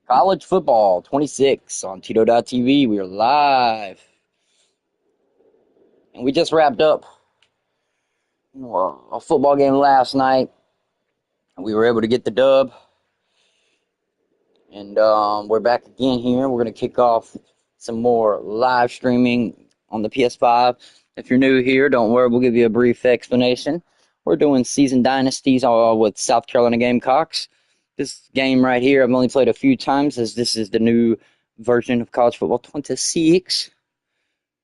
College football 26 on Tito.tv. We are live. And we just wrapped up a football game last night. We were able to get the dub. And we're back again here. We're going to kick off some more live streaming on the PS5. If you're new here, don't worry. We'll give you a brief explanation. We're doing season dynasties with South Carolina Gamecocks. This game right here, I've only played a few times as this is the new version of college football 26.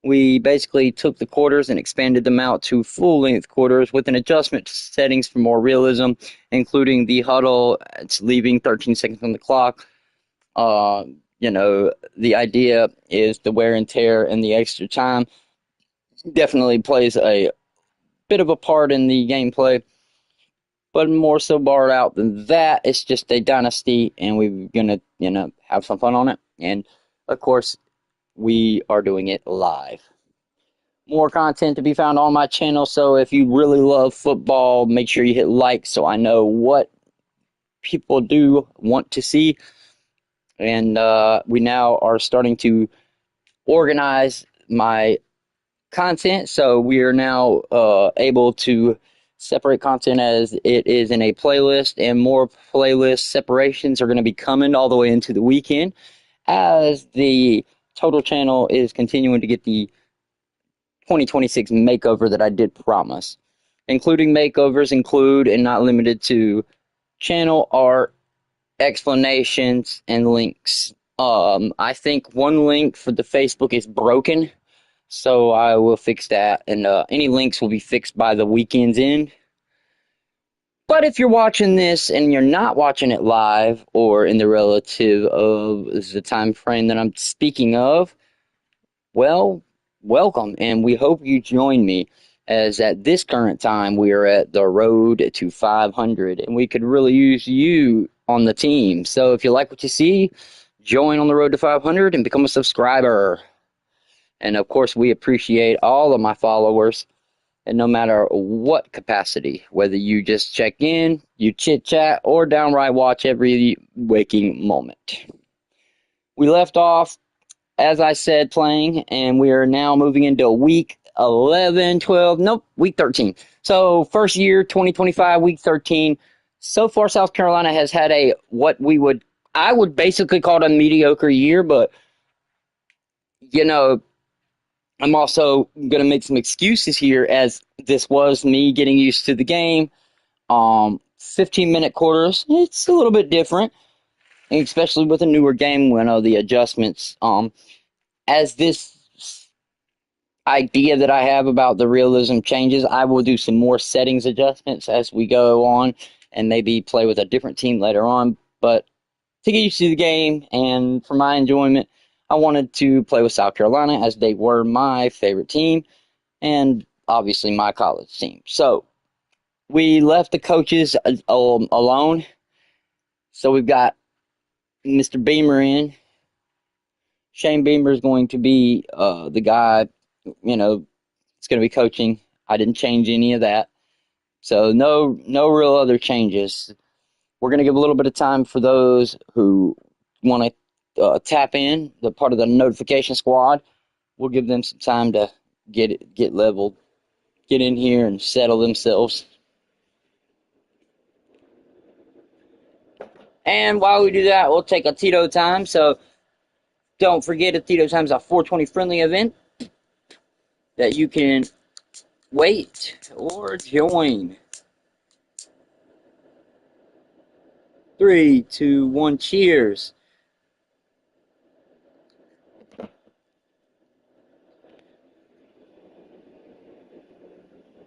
We basically took the quarters and expanded them out to full-length quarters with an adjustment to settings for more realism, including the huddle. It's leaving 13 seconds on the clock. The idea is the wear and tear and the extra time definitely plays a bit of a part in the gameplay, but more so barred out than that. It's just a dynasty, and we're gonna, have some fun on it. And of course, we are doing it live. More content to be found on my channel, so if you really love football, make sure you hit like so I know what people do want to see. And we now are starting to organize my content, so we are now able to separate content as it is in a playlist, and more playlist separations are going to be coming all the way into the weekend as the total channel is continuing to get the 2026 makeover that I did promise. Including makeovers include, and not limited to, channel art, explanations, and links. I think one link for the Facebook is broken, so I will fix that, and any links will be fixed by the weekend's end. But if you're watching this and you're not watching it live or in the relative of the time frame that I'm speaking of, well, welcome, and we hope you join me, as at this current time we are at the road to 500, and we could really use you on the team. So if you like what you see, join on the road to 500 and become a subscriber. And of course, we appreciate all of my followers, and no matter what capacity, whether you just check in, you chit chat, or downright watch every waking moment. We left off, as I said, playing, and we are now moving into week 11, 12, nope, week 13. So first year, 2025, week 13. So far, South Carolina has had I would basically call it a mediocre year, but, I'm also going to make some excuses here, as this was me getting used to the game. 15-minute quarters, it's a little bit different, especially with a newer game when the adjustments. As this idea that I have about the realism changes, I will do some more settings adjustments as we go on and maybe play with a different team later on. But to get used to the game and for my enjoyment, I wanted to play with South Carolina, as they were my favorite team and obviously my college team. So we left the coaches alone. So we've got Mr. Beamer in. Shane Beamer is going to be the guy, it's going to be coaching. I didn't change any of that. So no real other changes. We're going to give a little bit of time for those who want to tap in, the part of the notification squad. We'll give them some time to get leveled, get in here and settle themselves. And while we do that, we'll take a Tito time. So don't forget, a Tito time is a 420 friendly event that you can wait or join. 3, 2, 1, cheers.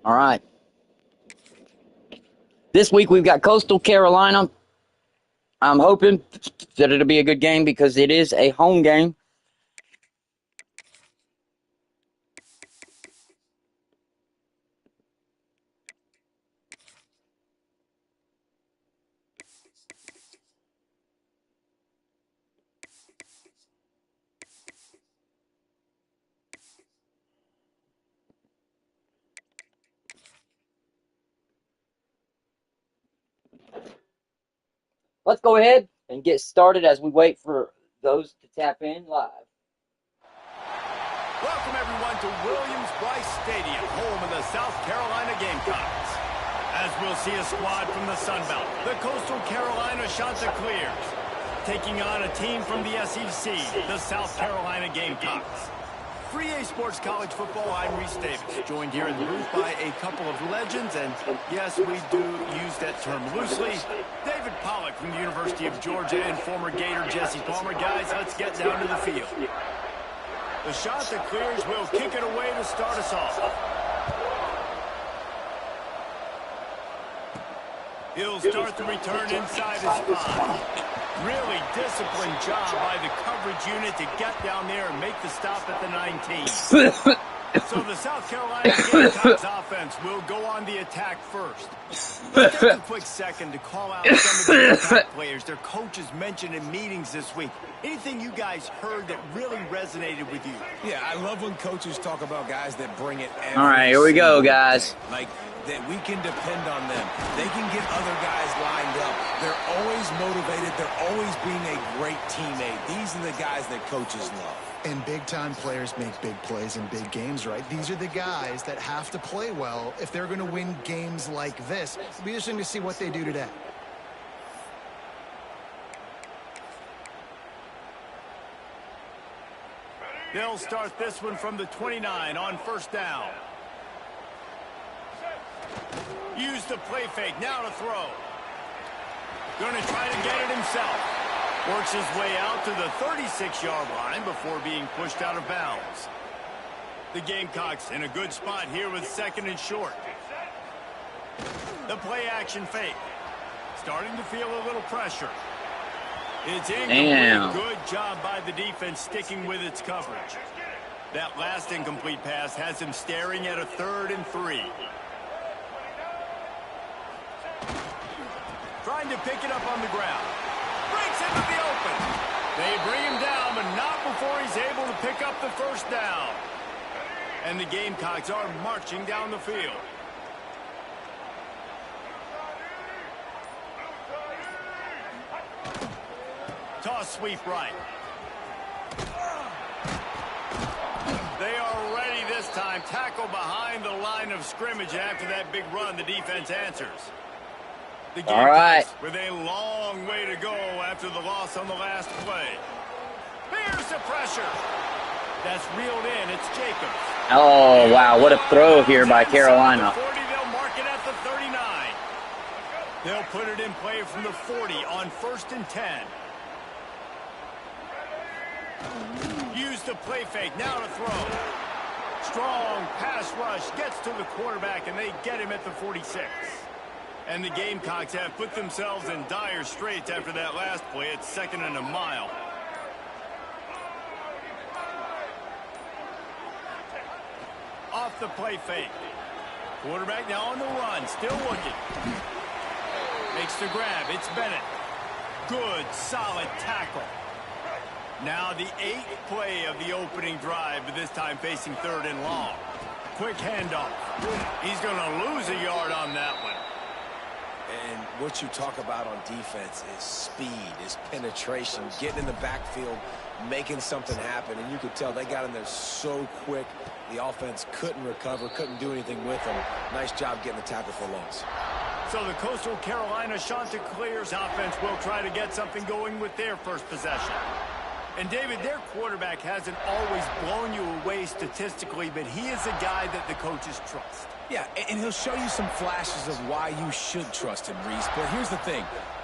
All right. This week we've got Coastal Carolina. I'm hoping that it'll be a good game because it is a home game. Let's go ahead and get started as we wait for those to tap in live. Welcome, everyone, to Williams-Brice Stadium, home of the South Carolina Gamecocks. As we'll see a squad from the Sun Belt, the Coastal Carolina Chanticleers, taking on a team from the SEC, the South Carolina Gamecocks. For EA Sports College Football, I'm Reese Davis, joined here in the booth by a couple of legends, and yes, we do use that term loosely. David Pollack from the University of Georgia and former Gator Jesse Palmer. Guys, let's get down to the field. The Chanticleers will kick it away to start us off. He'll start the return inside his 5. Really disciplined job by the coverage unit to get down there and make the stop at the 19. So the South Carolina Gamecocks offense will go on the attack first. Let's take a quick second to call out some of the Gamecock players their coaches mentioned in meetings this week. Anything you guys heard that really resonated with you? Yeah, I love when coaches talk about guys that bring it every All right, here we go, guys. Like, that we can depend on them. They can get other guys lined up. They're always motivated. They're always being a great teammate. These are the guys that coaches love. And big-time players make big plays in big games, right? These are the guys that have to play well if they're going to win games like this. It'll be interesting to see what they do today. They'll start this one from the 29 on first down. Use the play fake, now to throw. Going to try to get it himself. Works his way out to the 36-yard line before being pushed out of bounds. The Gamecocks in a good spot here with 2nd and short. The play action fake. Starting to feel a little pressure. It's incomplete. Good job by the defense sticking with its coverage. That last incomplete pass has him staring at a 3rd and 3. Trying to pick it up on the ground. Breaks into the open. They bring him down, but not before he's able to pick up the first down. And the Gamecocks are marching down the field. Toss sweep right. They are ready this time. Tackle behind the line of scrimmage. After that big run, the defense answers. The Gamecocks with a long way to go after the loss on the last play. Here's the pressure. That's reeled in. It's Jacobs. Oh, wow. What a throw here by Carolina. 40, they'll mark it at the 39. They'll put it in play from the 40 on 1st and 10. Use the play fake. Now to throw. Strong pass rush. Gets to the quarterback, and they get him at the 46. And the Gamecocks have put themselves in dire straits after that last play. It's 2nd and a mile. Off the play fake. Quarterback now on the run. Still looking. Makes the grab. It's Bennett. Good, solid tackle. Now the 8th play of the opening drive, but this time facing 3rd and long. Quick handoff. He's going to lose a yard on that one. And what you talk about on defense is speed, is penetration, getting in the backfield, making something happen. And you could tell they got in there so quick. The offense couldn't recover, couldn't do anything with them. Nice job getting the tackle for loss. So the Coastal Carolina Chanticleers offense will try to get something going with their first possession. And, David, their quarterback hasn't always blown you away statistically, but he is a guy that the coaches trust. Yeah, and he'll show you some flashes of why you should trust him, Reese. But here's the thing.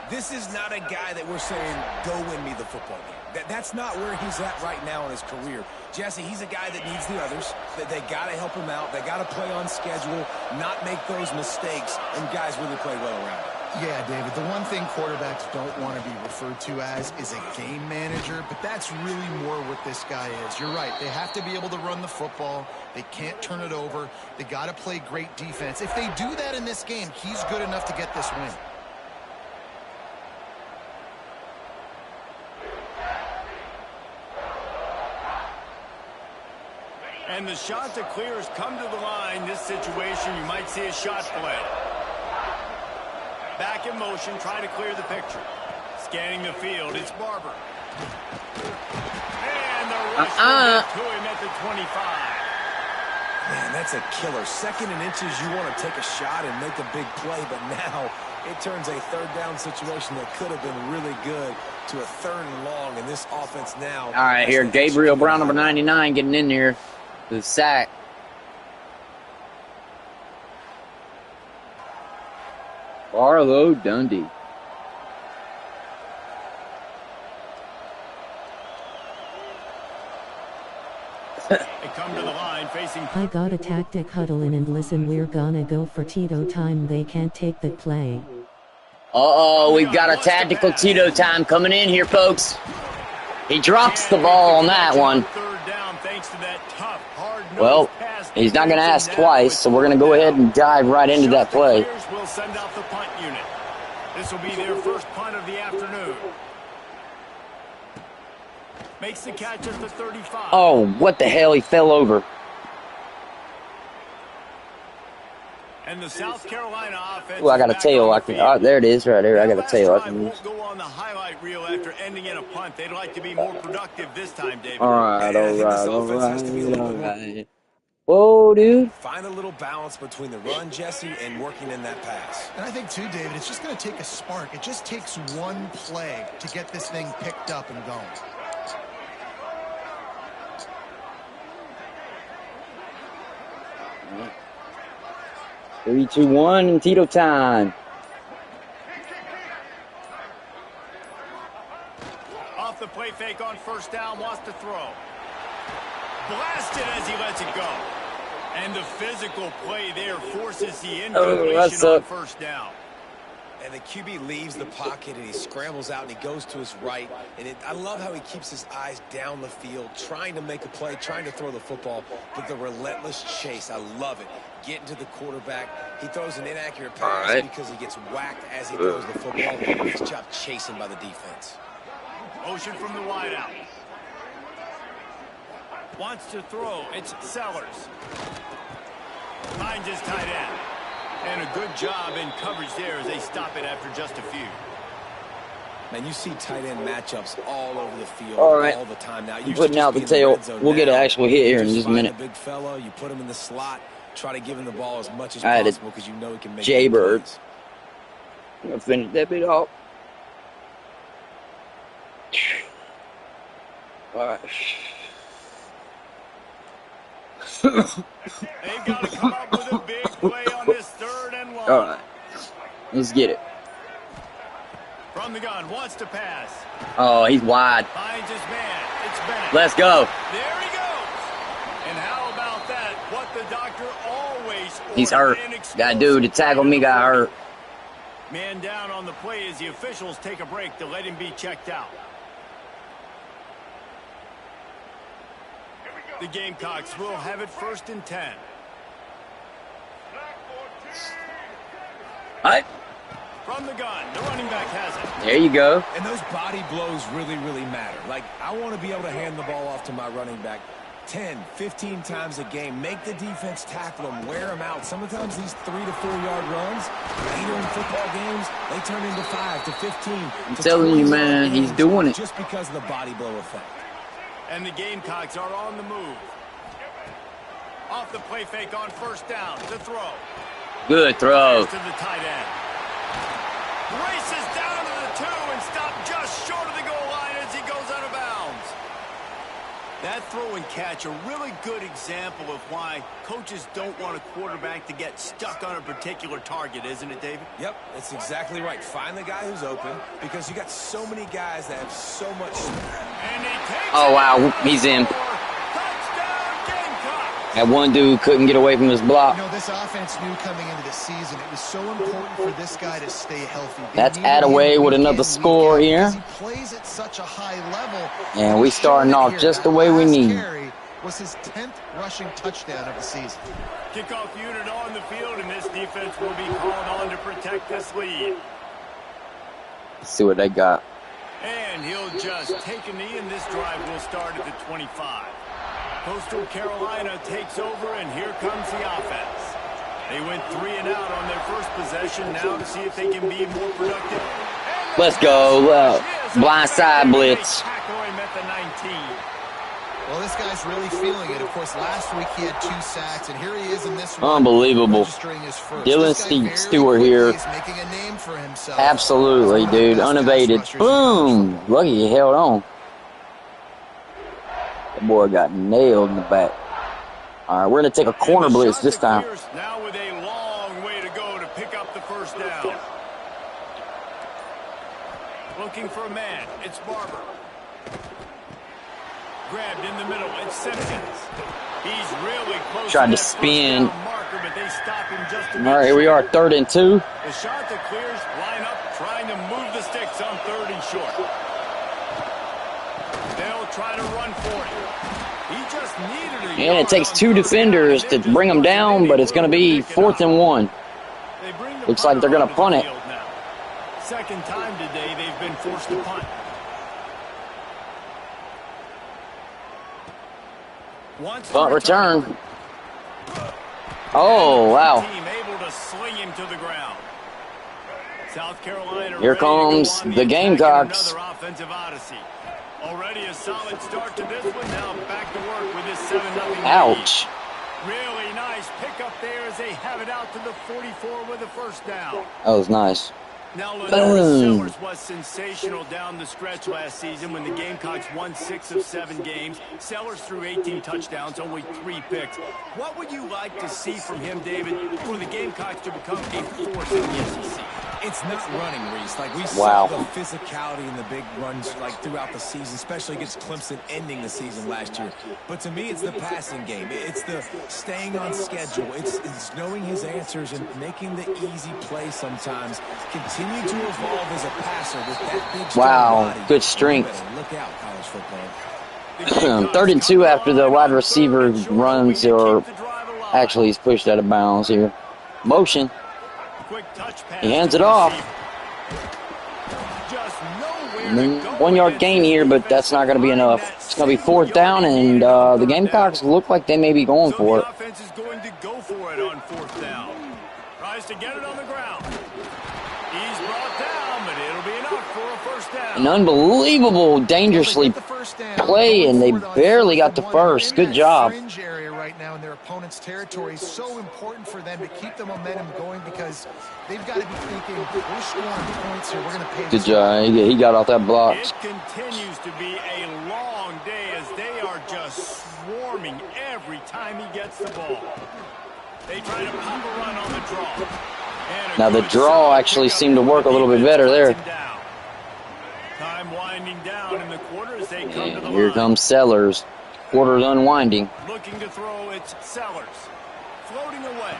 This is not a guy that we're saying, go win me the football game. That's not where he's at right now in his career. Jesse, he's a guy that needs the others. They got to help him out. They got to play on schedule, not make those mistakes, and guys really play well around him. Yeah, David, the one thing quarterbacks don't want to be referred to as is a game manager, but that's really more what this guy is. You're right. They have to be able to run the football. They can't turn it over. They got to play great defense. If they do that in this game, he's good enough to get this win. And the Chanticleers come to the line. This situation, you might see a shot play. Back in motion, trying to clear the picture. Scanning the field, it's Barber. And the rush will get to him at the 25. Man, that's a killer. 2nd and inches, you want to take a shot and make a big play, but now it turns a 3rd down situation that could have been really good to a 3rd and long, and this offense now. All right, here, Gabriel Brown, number 99, getting in there. The sack. Barlow Dundee. They come to the line facing. I got a tactic, huddle in and listen, we're gonna go for Tito time, they can't take the play. Uh-oh, we've got a tactical Tito time coming in here, folks. He drops the ball on that one. Well, he's not going to ask twice, so we're going to go ahead and dive right into that play. Will send out the punt unit. This will be their first punt of the afternoon. Makes the catch at the 35. Oh, what the hell? He fell over. And the South Carolina offense. Oh, I got a tail. Oh, there it is, right there. I got a tail. I can use. Won't go on the highlight reel after ending in a punt. They'd like to be more productive this time, David. All right. Whoa, dude. Find a little balance between the run, Jesse, and working in that pass. And I think, too, David, it's just going to take a spark. It just takes one play to get this thing picked up and going. All right. 3, 2, 1, and Tito time. Off the play fake on 1st down, wants to throw. Blasted as he lets it go. And the physical play there forces the incompletion on 1st down. And the QB leaves the pocket and he scrambles out and he goes to his right. And I love how he keeps his eyes down the field, trying to make a play, trying to throw the football, but the relentless chase, I love it. Getting to the quarterback, he throws an inaccurate pass because he gets whacked as he throws the football. Nice job chasing by the defense. Motion from the wideout. Wants to throw. It's Sellers. Finds his tight end. And a good job in coverage there as they stop it after just a few. Man, you see tight end matchups all over the field all the time now. I'm putting out the tail. We'll get an actual hit here in just a minute. A big fellow, you put him in the slot, try to give him the ball as much as possible because you know he can make Jaybird. I'm going to finish that bit off. All right. They've got to come up with a big play on this 3rd and long. All right. Let's get it. From the gun, wants to pass. Oh, he's wide. Finds his man. It's Bennett. Let's go. There he goes. And how about that? What the doctor always orders. He's hurt. That dude to tackle me got hurt. Man down on the play as the officials take a break to let him be checked out. The Gamecocks will have it 1st and 10. All right. From the gun, the running back has it. There you go. And those body blows really, really matter. Like, I want to be able to hand the ball off to my running back 10, 15 times a game. Make the defense tackle them, wear them out. Sometimes these 3 to 4 yard runs, later in football games, they turn into 5 to 15. I'm telling you, man, he's doing it. Just because of the body blow effect. And the Gamecocks are on the move. Off the play fake on 1st down to throw. Good throw. To the tight end. Races down to the 2 and stopped just short of the goal line as he goes out of bounds. That throw and catch, a really good example of why coaches don't want a quarterback to get stuck on a particular target, isn't it, David? Yep, that's exactly right. Find the guy who's open because you got so many guys that have so much. And he takes Oh, wow. He's in. That one dude couldn't get away from his block. You know, this offense knew coming into the season it was so important for this guy to stay healthy. That's Attaway with another score here. He plays at such a high level. And we starting off just the way we need. Was his 10th rushing touchdown of the season. Kickoff unit on the field, and this defense will be called on to protect this lead. Let's see what they got. And he'll just take a knee, and this drive will start at the 25. Coastal Carolina takes over, and here comes the offense. They went 3 and out on their first possession now to see if they can be more productive. And Let's go. Blindside blitz. Well, this guy's really feeling it. Of course, last week he had 2 sacks, and here he is in this one. Unbelievable. Dylan Stewart here. Making a name for himself. Absolutely, dude. Unabated. Boom. Lucky he held on. That boy got nailed in the back. All right, we're going to take a corner blitz this time. Now with a long way to go to pick up the first down. Looking for a man. It's Barber. Grabbed in the middle. It's Simpkins. He's really close. Tried to spin. Marker, but they stop him just a All right, here we are, 3rd and 2. The shot that clears, line up, trying to move the sticks on 3rd and short. They'll try to run for it. He just needed a And it takes 2 defenders to bring him down, but it's going to be 4th and 1. Looks like they're going to punt it. Second time today they've been forced to punt. Punt return. Oh, wow. Team able to sling him to the ground. South Carolina. Here comes the Gamecocks. Another offensive odyssey. Already a solid start to this one. Now back to work with this 7-0 lead. Ouch. Really nice pickup there as they have it out to the 44 with a first down. That was nice. Now, Sellers was sensational down the stretch last season when the Gamecocks won 6 of 7 games. Sellers threw 18 touchdowns, only 3 picks. What would you like to see from him, David, for the Gamecocks to become a force in the SEC? It's not running, Reese. Like, we Wow. saw the physicality in the big runs, like, throughout the season, especially against Clemson ending the season last year. But to me, it's the passing game. It's the staying on schedule. It's knowing his answers and making the easy play sometimes. Continue to evolve as a passer with that big Wow, body. good strength. Look out, college football. 3rd and 2 after the wide receiver runs, or actually he's pushed out of bounds here. Motion. He hands it off. And then 1-yard gain here, but that's not going to be enough. It's going to be 4th down, and the Gamecocks look like they may be going for it. The offense is going to go for it on 4th down. Tries to get it on the ground. He's brought down, but it'll be enough for a first down. An unbelievable, dangerously play, and they barely got the first. Good job. Fringe area right now in their opponent's territory is so important for them to keep the momentum going because they've got to be thinking, we're scoring points here, we're going to pay. Good job. He got off that block. It continues to be a long day as they are just swarming every time he gets the ball. They try to pop a run on the draw. Now the draw actually seemed to work a little bit better there. Time winding down in the quarter as they come to the Here line. comes Sellers. Quarter's unwinding. Looking to throw, it's Sellers. Floating away.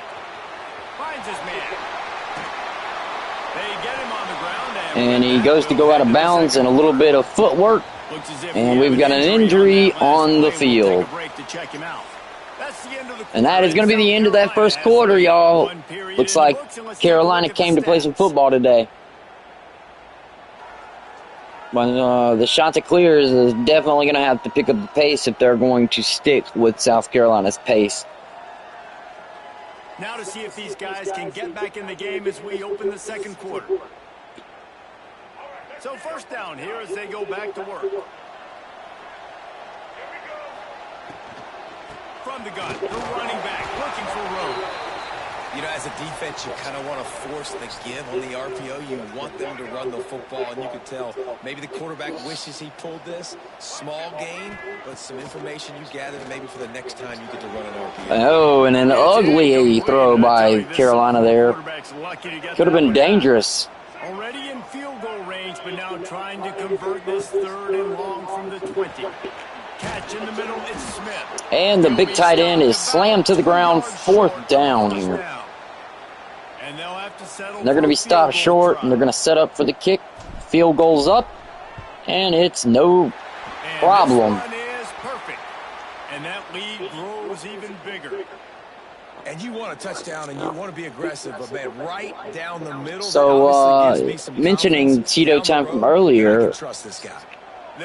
Finds his man. They get him on the ground. And he goes to go out of bounds, and a little bit of footwork. And we've got an injury on the field. And that is going to be the end of that first quarter, y'all. Looks like Carolina came to play some football today. But the Chanticleers is definitely going to have to pick up the pace if they're going to stick with South Carolina's pace. Now to see if these guys can get back in the game as we open the second quarter. So first down here as they go back to work. From the gun, the running back looking for room. You know, as a defense, you kind of want to force the give on the RPO. You want them to run the football, and you can tell maybe the quarterback wishes he pulled this. Small gain, but some information you gathered maybe for the next time you get to run an RPO. Oh, and an ugly throw by Carolina there. Could have been dangerous. Already in field goal range, but now trying to convert this 3rd and long from the 20. Catch in the middle, it's Smith. And the big tight end is slammed to the ground, 4th down here. And they'll have to settle. They're going to be stopped short, and they're going to set up for the kick. Field goal's up, and it's no problem. And this run is perfect. And that lead grows even bigger. And you want a touchdown, and you want to be aggressive, but, man, right down the middle. So, mentioning Tito time from earlier,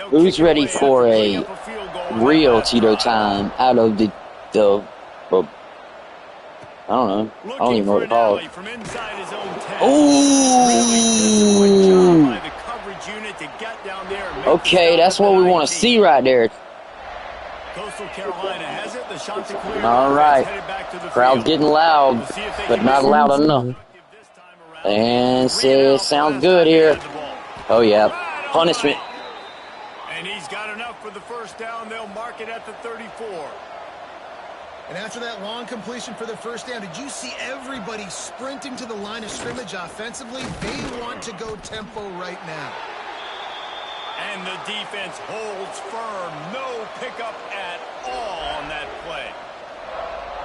who's ready for a real Tito time out of the I don't know. I don't even know what to call it. Ooh! edge unit to get down there and make Okay, that's what we want to see right there. Coastal Carolina has it. The Chanticleer All right. headed back to the Crowd's field. getting loud, We'll see if they but can not be loud Sounds enough. good. this time around. And 3 and out sounds last good time they here. had the ball. Oh, yeah. Right on Punishment. the line. And he's got enough for the first down. They'll mark it at the 34. And after that long completion for the first down, did you see everybody sprinting to the line of scrimmage offensively? They want to go tempo right now. And the defense holds firm. No pickup at all on that play.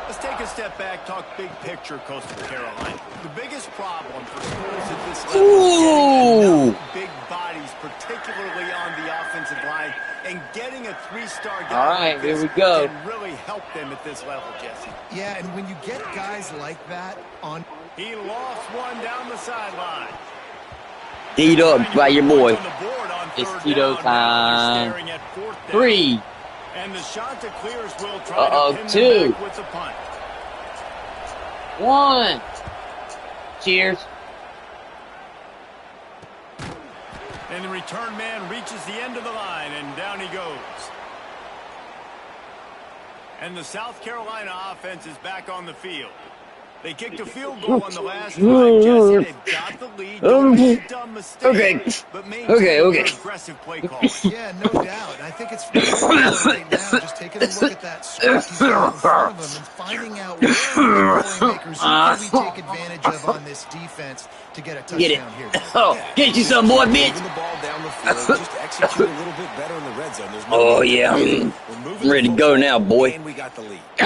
Let's take a step back, talk big picture, Coastal Carolina. The biggest problem for schools at this level is getting enough big bodies, particularly on the offensive line, and getting a 3-star guy All right, like here this we go. can really help them at this level, Jesse. Yeah, and when you get guys like that on... He lost one down the sideline. Tito by your boy. On the board on It's third Tito down. Now time. they're staring at fourth down. 3. And the Chanticleers will try Uh-oh, to pin 2. them back with the punt. 1. Cheers. And the return man reaches the end of the line, and down he goes. And the South Carolina offense is back on the field. They kicked a field goal on the last drive, Jesse. They've got the lead. Don't make a dumb mistake, Okay. but maintain Okay. aggressive play calling. Yeah, no doubt. I think it's right now just taking a look at that script he's got in front of him and finding out where are the playmakers, who can we take advantage of on this defense to get a touchdown Get it. here. Oh, get you some, boy, bitch. Moving the ball down the field, just execute a little bit better in the red zone. There's no Oh, need to yeah. worry. I'm We're moving ready the to go football, now, boy. And we got the lead. They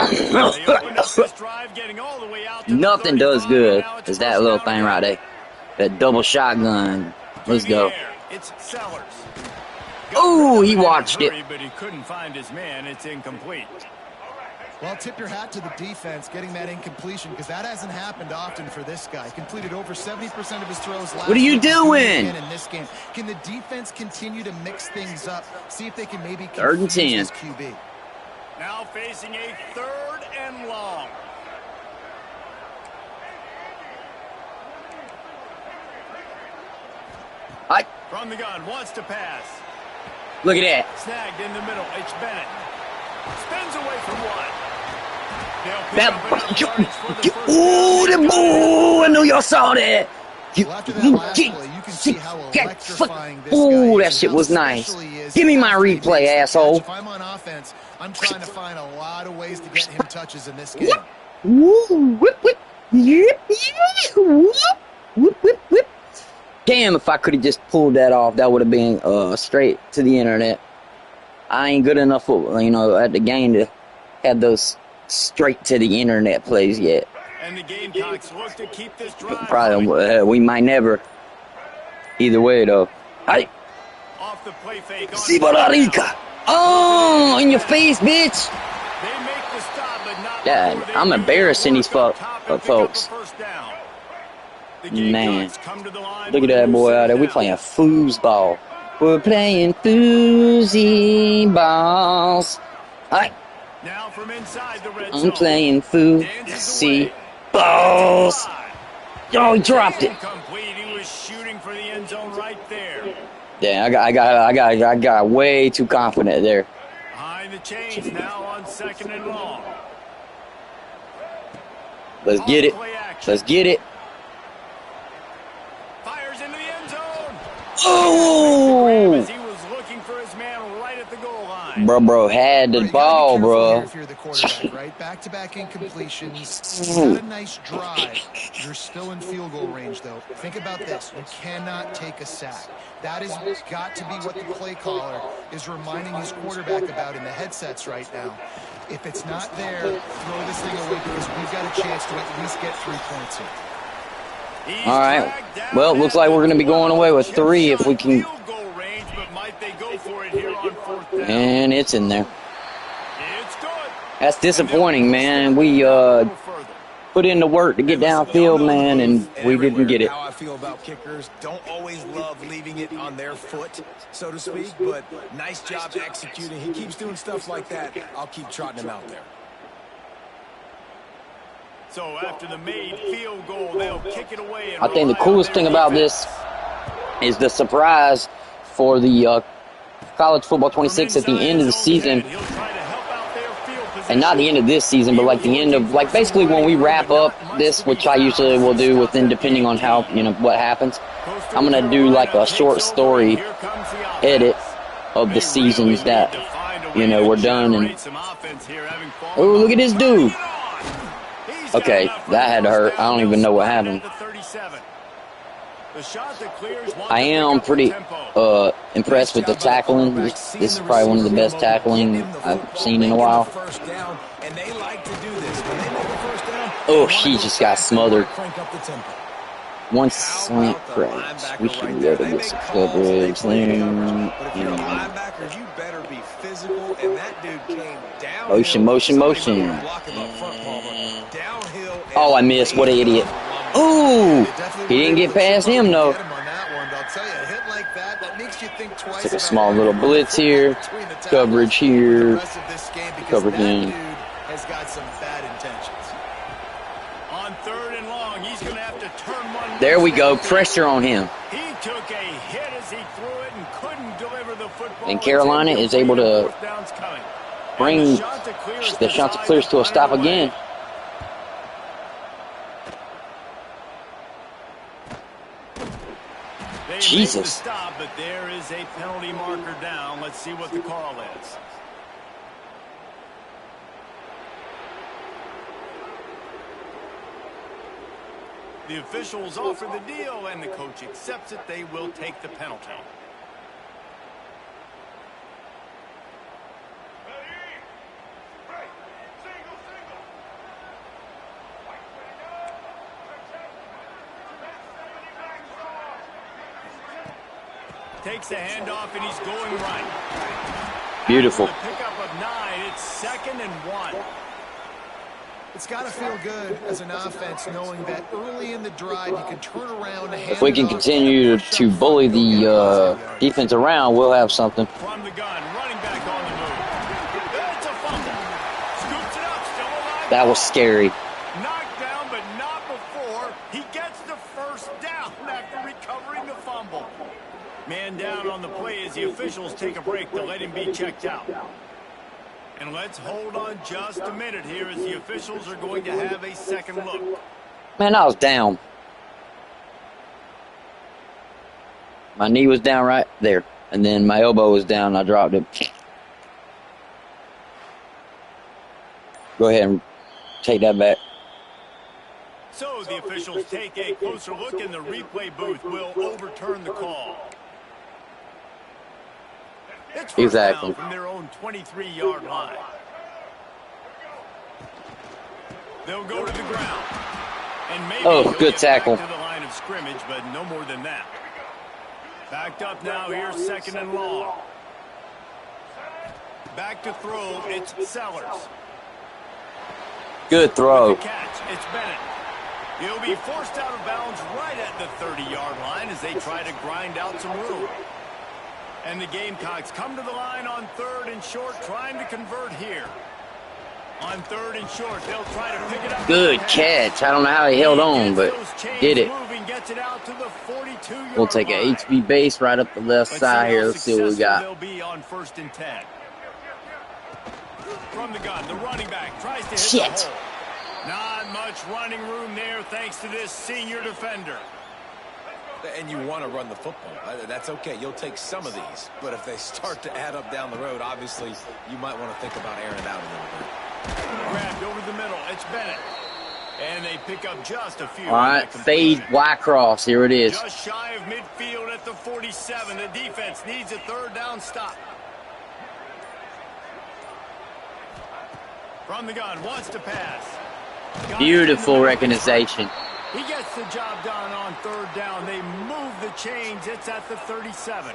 opened up this drive, getting all the way out to Nothing the does 35, good and now it's as that first little down thing and right there. That double shotgun. Let's to the go. air. It's Sellers. Oh, he Got rid of watched in a it. hurry, but he couldn't find his man. It's incomplete. Well, tip your hat to the defense getting that incompletion because that hasn't happened often for this guy. Completed over 70% of his throws last What are you week. doing? In this game. Can the defense continue to mix things up? See if they can maybe Third and confuse 10. this QB. Now facing a 3rd and long. I From the gun, wants to pass. look at that. Snagged in the middle. It's Bennett. Spins away from one. They'll pick That. up enough yardage for the first Ooh, down. the boo! I know y'all saw that. Well, after that last play, you can see how electrifying this guy Ooh, that is shit and was how nice. special he is Give me my after he replay, makes the asshole. catch. If I'm on offense, I'm trying to find a lot of ways to get him touches in this game. Woo, whip, whip. Yip, yip, whoop, whip, whip, whip. Damn, if I could have just pulled that off, that would have been straight to the internet. I ain't good enough, at the game to have those straight to the internet plays yet. And the Gamecocks look to keep this drive Probably, going. we might never. Either way, though. Hey, Off the play fake. on Cibararica. Oh, in your face, bitch. They make the stop, but not God, before they I'm do embarrassing these work up top and pick up folks. a first down. The Man, Gamecocks come to the line look at with a that new boy set out there. We down. playing foosball. We're playing foosy balls. Hi, Now from inside the red I'm zone. playing Dances foosy away. balls. Oh, he dropped it. Incomplete. He was shooting for the end zone right there. Yeah, I got way too confident there. Behind the chains now on 2nd and long. Let's get it. Play action. Let's get it. Fires into the end zone. Oh, As he was looking for his man right at the goal line. bro, had the You gotta be ball, careful bro. here if you're the quarterback, right? Back-to-back incompletions. You got a nice drive. You're still in field goal range, though. Think about this. You cannot take a sack. That has got to be what the play caller is reminding his quarterback about in the headsets right now. If it's not there, throw this thing away because we've got a chance to at least get 3 points here. He's All right. dragged down Well, looks at like the we're going to be going away with 3 if we shot can. field goal range, but might they go for it here on 4th down? And it's in there. It's good. That's disappointing, man. We Further. put in the work to get downfield, man, and we didn't get it. How I feel about kickers. Don't always love leaving it on their foot, so to speak, but nice job executing. He keeps doing stuff like that. I'll keep trotting him out there. So after the made field goal, they'll kick it away. And I think the rely on coolest their thing about defense. this is the surprise for the college football 26 at the end of the season. And not the end of this season, but like the end of, like basically when we wrap up this, which I usually will do within, depending on how, you know, what happens. I'm going to do like a short story edit of the seasons that, you know, we're done. And oh, look at this dude. Okay, that had to hurt. I don't even know what happened. I am pretty impressed with the tackling. This is probably one of the best tackling I've seen in a while. Oh, he just got smothered. One slant crash. We should be able to get some coverage there. Motion, motion, motion. Oh, I missed. What an idiot. Ooh, he didn't get past him, though. Took a small little blitz here. Coverage here. Cover him. There we go. Pressure on him. And Carolina is able to bring the Chanticleers to a stop again. Jesus. Stop, but there is a penalty marker down. Let's see what the call is. The officials offer the deal, and the coach accepts it. They will take the penalty. Takes the handoff, and he's going right. Beautiful. Pickup of 9. It's 2nd and 1. It's got to feel good as an offense knowing that early in the drive you can turn around. If we can continue to bully the defense around, we'll have something. From the gun, running back on the move. It's a fumble. Scoops it up, still alive. That was scary. Knocked down, but not before. He gets the first down after recovering the fumble. Man down on the play as the officials take a break to let him be checked out. And let's hold on just a minute here as the officials are going to have a second look. Man, I was down. My knee was down right there. And then my elbow was down and I dropped it. Go ahead and take that back. So the officials take a closer look and the replay booth will overturn the call. It's first down from their own 23-yard line. They'll go to the ground. And maybe good tackle. To the line of scrimmage, but no more than that. Backed up now here, 2nd and long. Back to throw, it's Sellers. Good throw. Catch, it's Bennett. He'll be forced out of bounds right at the 30-yard line as they try to grind out some room. And the Gamecocks come to the line on 3rd and short, trying to convert here. On 3rd and short, they'll try to pick it up. Good catch. I don't know how he held on, but did it. We'll take an HB base right up the left side here. Let's see what we got. They'll be on 1st and 10. From the gun, the running back tries to hit Shit. the hole. Not much running room there thanks to this senior defender. And you want to run the football. That's okay. You'll take some of these. But if they start to add up down the road, obviously, you might want to think about airing it out a little bit. Grabbed over the middle. It's Bennett. And they pick up just a few. All right, fade Y cross. Here it is. Just shy of midfield at the 47. The defense needs a 3rd down stop. From the gun, wants to pass. Beautiful recognition. He gets the job done on 3rd down. They move the chains. It's at the 37.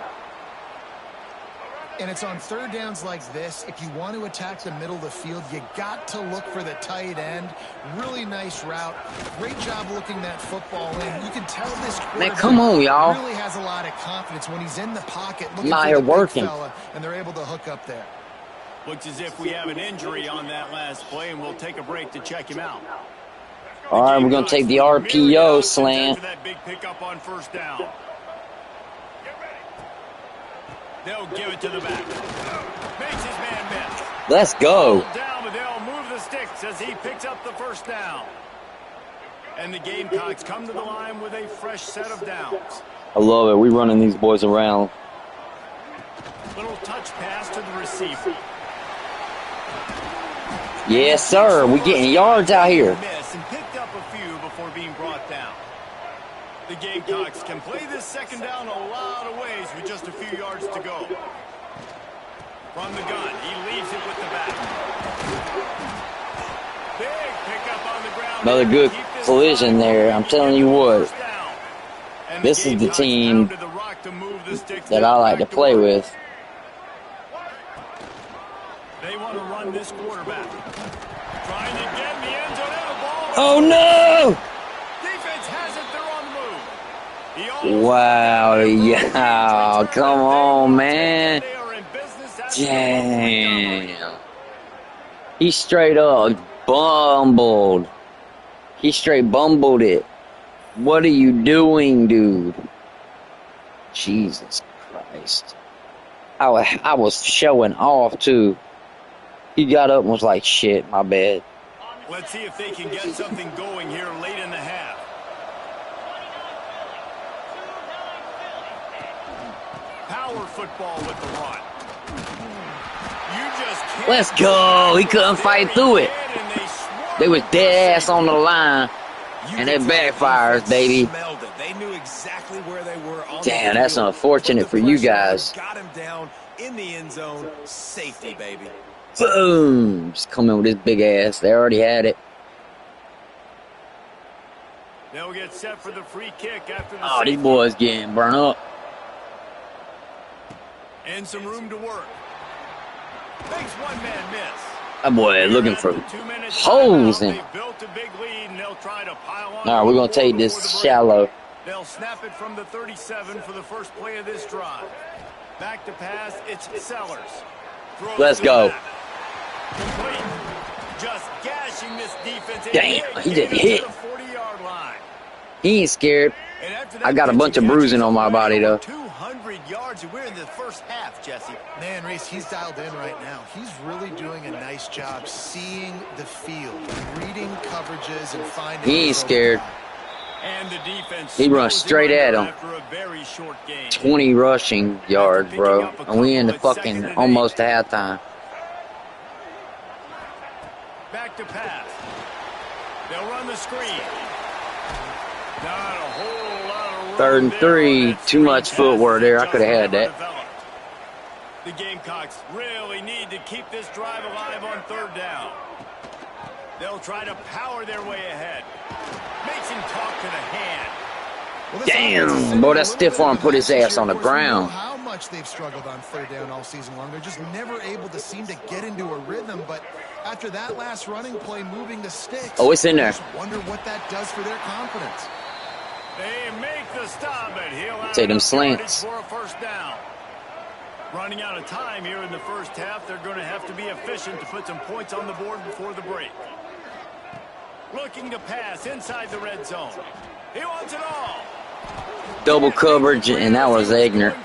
And it's on 3rd downs like this. If you want to attack the middle of the field, you got to look for the tight end. Really nice route. Great job looking that football in. You can tell this Man, come on, y'all. Really has a lot of confidence when he's in the pocket looking Not for here the big working. fella, and they're able to hook up there. Looks as if we have an injury on that last play, and we'll take a break to check him out. All right, we're going to take the RPO slant. That big pickup on 1st down. They'll give it to the back. Makes his man miss. Let's go. Down, but they'll move the sticks as he picks up the first down. And the Gamecocks come to the line with a fresh set of downs. I love it. We running these boys around. Little touch pass to the receiver. Yes, sir. We getting yards out here. Miss and picked up a few before being brought down. The Gamecocks can play this second down a lot of ways with just a few yards to go. From the gun, he leaves it with the back. Big pickup on the ground. Another good collision there. I'm telling you what. This is the team that I like to play with. They want to run this quarterback. Trying to get in the end zone and the ball. Oh, no! Defense has it. They're on the move. Wow. Yeah. Come on, man. Damn. He straight up bumbled. He straight bumbled it. What are you doing, dude? Jesus Christ. I was showing off, too. He got up and was like, shit, my bad. Let's see if they can get something going here late in the half. Power football with the run. You just can't. Let's go. He couldn't fight through it. They was dead ass on the line. And it backfires, baby. They knew exactly where they were. Damn, that's unfortunate for you guys. Got him down in the end zone. Safety, baby. Boom! Just come in with his big ass. They already had it. They'll get set for the free kick after the Oh, these boys getting burnt up. And some room to work. Makes one man miss. That boy looking for holes in. All right, we're going to take this shallow. They'll snap it from the 37 for the first play of this drive. Back to pass, it's Sellers. Let's go. Complete. Just gashing this defense. Damn, he just hit. The 40-yard line. He ain't scared. I got a bunch of bruising on my body, though. 200 yards, and we're in the first half, Jesse. Man, Reese, he's dialed in right now. He's really doing a nice job seeing the field, reading coverages, and finding. He ain't scared. And the defense. He runs straight at him. After a very short game. 20 rushing yards, bro. And we in the fucking almost halftime. Back to pass. They'll run the screen. Not a whole lot of room. 3rd and 3. Too much footwork there. I could have had that. The Gamecocks really need to keep this drive alive on 3rd down. They'll try to power their way ahead. Makes him talk to the hand. Damn, boy, that stiff arm put his ass on the ground. How much they've struggled on 3rd down all season long. They're just never able to seem to get into a rhythm. But after that last running play, moving the sticks. Oh, it's in there. I just wonder what that does for their confidence. They make the stop, but he'll take them slants. For a first down. Running out of time here in the first half, they're going to have to be efficient to put some points on the board before the break. Looking to pass inside the red zone. He wants it all. Double coverage, and that was ignorant.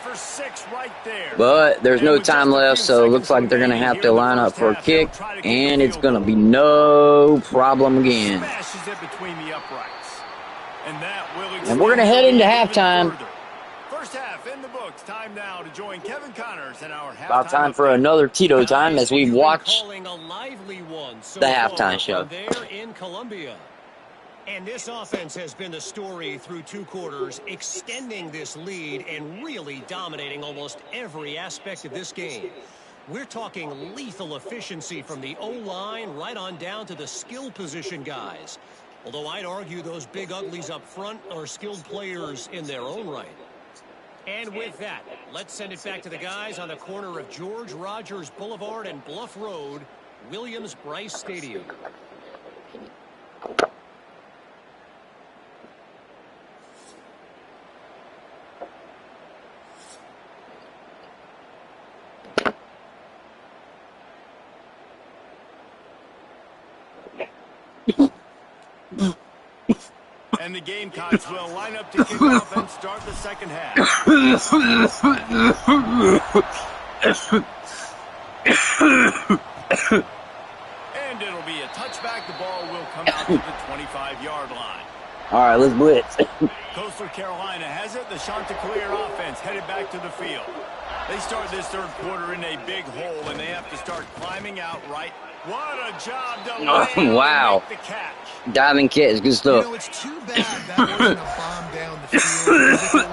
But there's no time left, so it looks like they're going to have to line up for a kick, and it's going to be no problem again. Smashes it between the uprights. And we're going to head into halftime. First half in the books. Time now to join Kevin Connors in our halftime. About time for another Tito time as we watch the halftime show. There in Columbia. And this offense has been the story through 2 quarters, extending this lead and really dominating almost every aspect of this game. We're talking lethal efficiency from the O-line right on down to the skill position guys. Although I'd argue those big uglies up front are skilled players in their own right. And with that, let's send it back to the guys on the corner of George Rogers Boulevard and Bluff Road, Williams-Brice Stadium. And the Gamecocks will line up to kick off and start the second half. And it'll be a touchback. The ball will come out to the 25-yard line. All right, let's blitz. Coastal Carolina has it. The Chanticleer offense headed back to the field. They start this third quarter in a big hole, and they have to start climbing out right. What a job to land wow. and make the catch. Diving catch, good stuff. You know, it's too bad that wasn't a bomb down the field. Because if it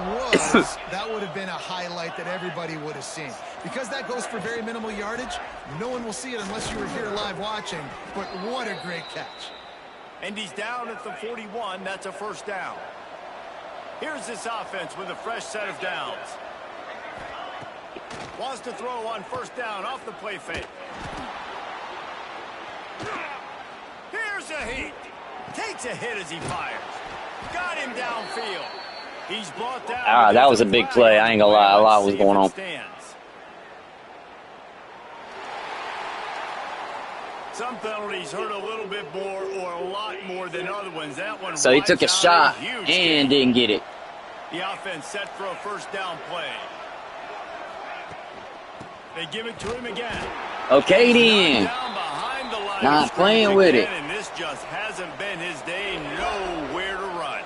was, that would have been a highlight that everybody would have seen. Because that goes for very minimal yardage, no one will see it unless you were here live watching. But what a great catch. And he's down at the 41. That's a first down. Here's this offense with a fresh set of downs. Wants to throw on first down off the play fake. Here's a heat. Takes a hit as he fires. Got him downfield. He's brought down. That was a big play. I ain't gonna lie. A lot was going on. Some penalties hurt a little bit more or a lot more than other ones. That one. So he took a shot and didn't get it. The offense set for a first down play. They give it to him again. Okay, then. Not playing with it. And this just hasn't been his day. Nowhere to run.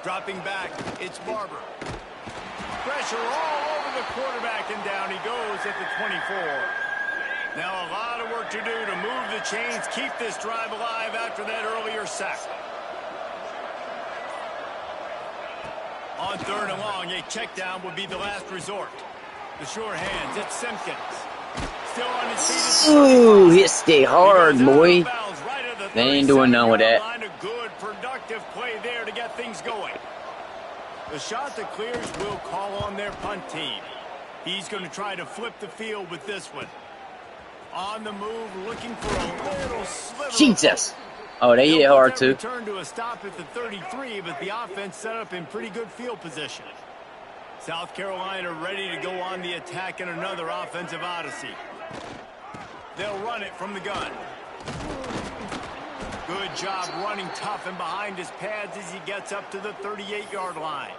Dropping back, it's Barber. Pressure all over the quarterback, and down he goes at the 24. Now a lot of work to do to move the chains, keep this drive alive after that earlier sack. On third and long, a check down would be the last resort. The sure hands, it's Simpkins. Still on his feet. Ooh, hit stay hard, boy. They ain't doing none with that. A good, productive play there to get things going. The Chanticleers will call on their punt team. He's going to try to flip the field with this one. On the move, looking for a little sliver. Jesus. Oh, they hit hard too. Return to a stop at the 33, but the offense set up in pretty good field position. South Carolina ready to go on the attack in another offensive odyssey. They'll run it from the gun. Good job running tough and behind his pads as he gets up to the 38-yard line.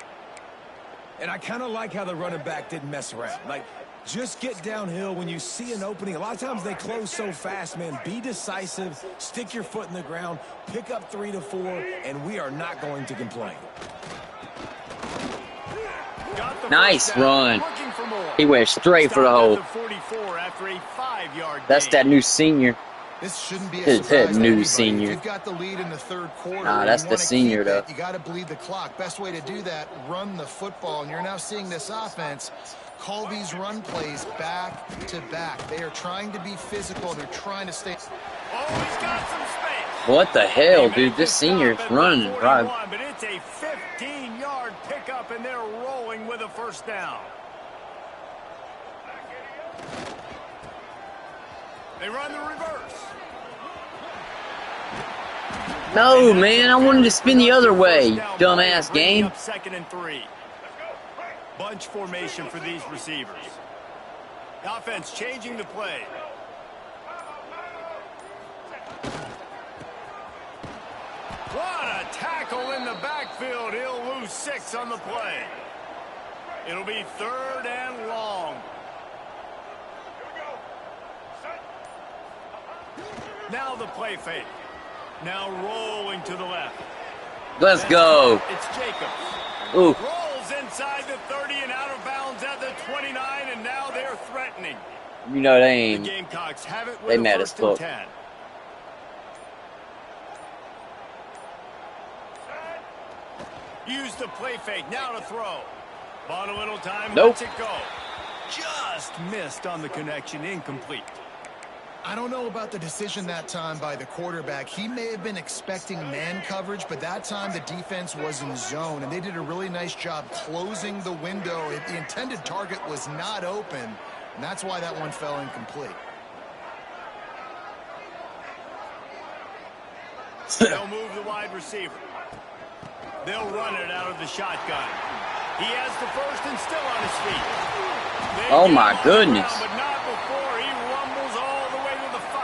And I kind of like how the running back didn't mess around. Like, just get downhill when you see an opening. A lot of times they close so fast, man. Be decisive, stick your foot in the ground, pick up 3 to 4, and we are not going to complain. Nice run. He went straight for the hole. That's that new senior. This shouldn't be a surprise. New senior. You've got the lead in the third quarter. Nah, that's the senior, though. You got to bleed the clock. Best way to do that, run the football. And you're now seeing this offense call these run plays back to back. They are trying to be physical. They're trying to stay. Oh, he's got some space. What the hell, dude? This senior's running right. But it's a 15-yard pickup, and they're rolling with a first down. They run the reverse. No, man, I wanted to spin the other way, dumbass game. Second and 3. Bunch formation for these receivers. The offense changing the play. What a tackle in the backfield. He'll lose 6 on the play. It'll be third and long. Now the play fake. Now rolling to the left. Let's go. It's Jacobs. Ooh. Rolls inside the 30 and out of bounds at the 29, and now they're threatening. You know they ain't. The Gamecocks have it with They mad as first and fuck. 10. Use the play fake. Now to throw. Bought a little time. Nope. Lets it go. Just missed on the connection. Incomplete. I don't know about the decision that time by the quarterback. He may have been expecting man coverage, but that time the defense was in zone, and they did a really nice job closing the window. The intended target was not open, and that's why that one fell incomplete. They'll move the wide receiver. They'll run it out of the shotgun. He has the first and still on his feet. Oh, my goodness. But not before he rumbles all the way to the 5.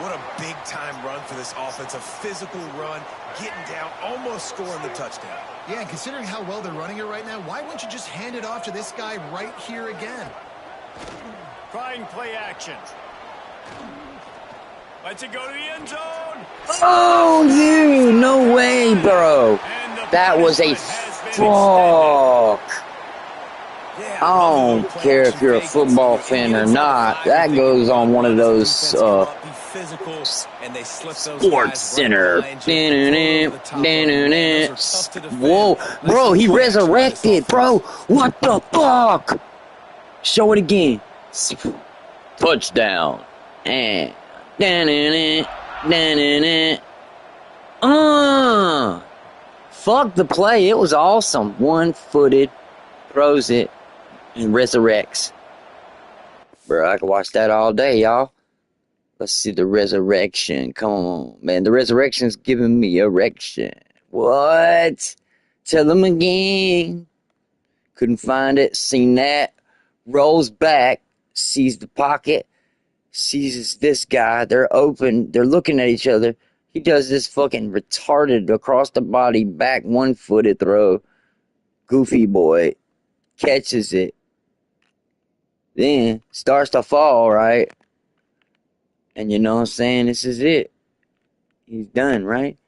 What a big big-time run for this offense, a physical run, getting down, almost scoring the touchdown. Yeah, and considering how well they're running it right now, why wouldn't you just hand it off to this guy right here again? Trying play action. Lets it go to the end zone. Oh, you! No way, bro. That was a fuck. I don't care if you're a football fan or not. That goes on one of those Sports Center. Whoa, bro, he resurrected, bro. What the fuck? Show it again. Touchdown. And fuck the play. It was awesome. One-footed, throws it, and resurrects. Bro, I could watch that all day, y'all. Let's see the resurrection. Come on, man. The resurrection's giving me erection. What? Tell them again. Couldn't find it. Seen that. Rolls back. Sees the pocket. Sees this guy. They're open. They're looking at each other. He does this fucking retarded across the body back one-footed throw. Goofy boy. Catches it. Then starts to fall, right? And you know what I'm saying? This is it. He's done, right?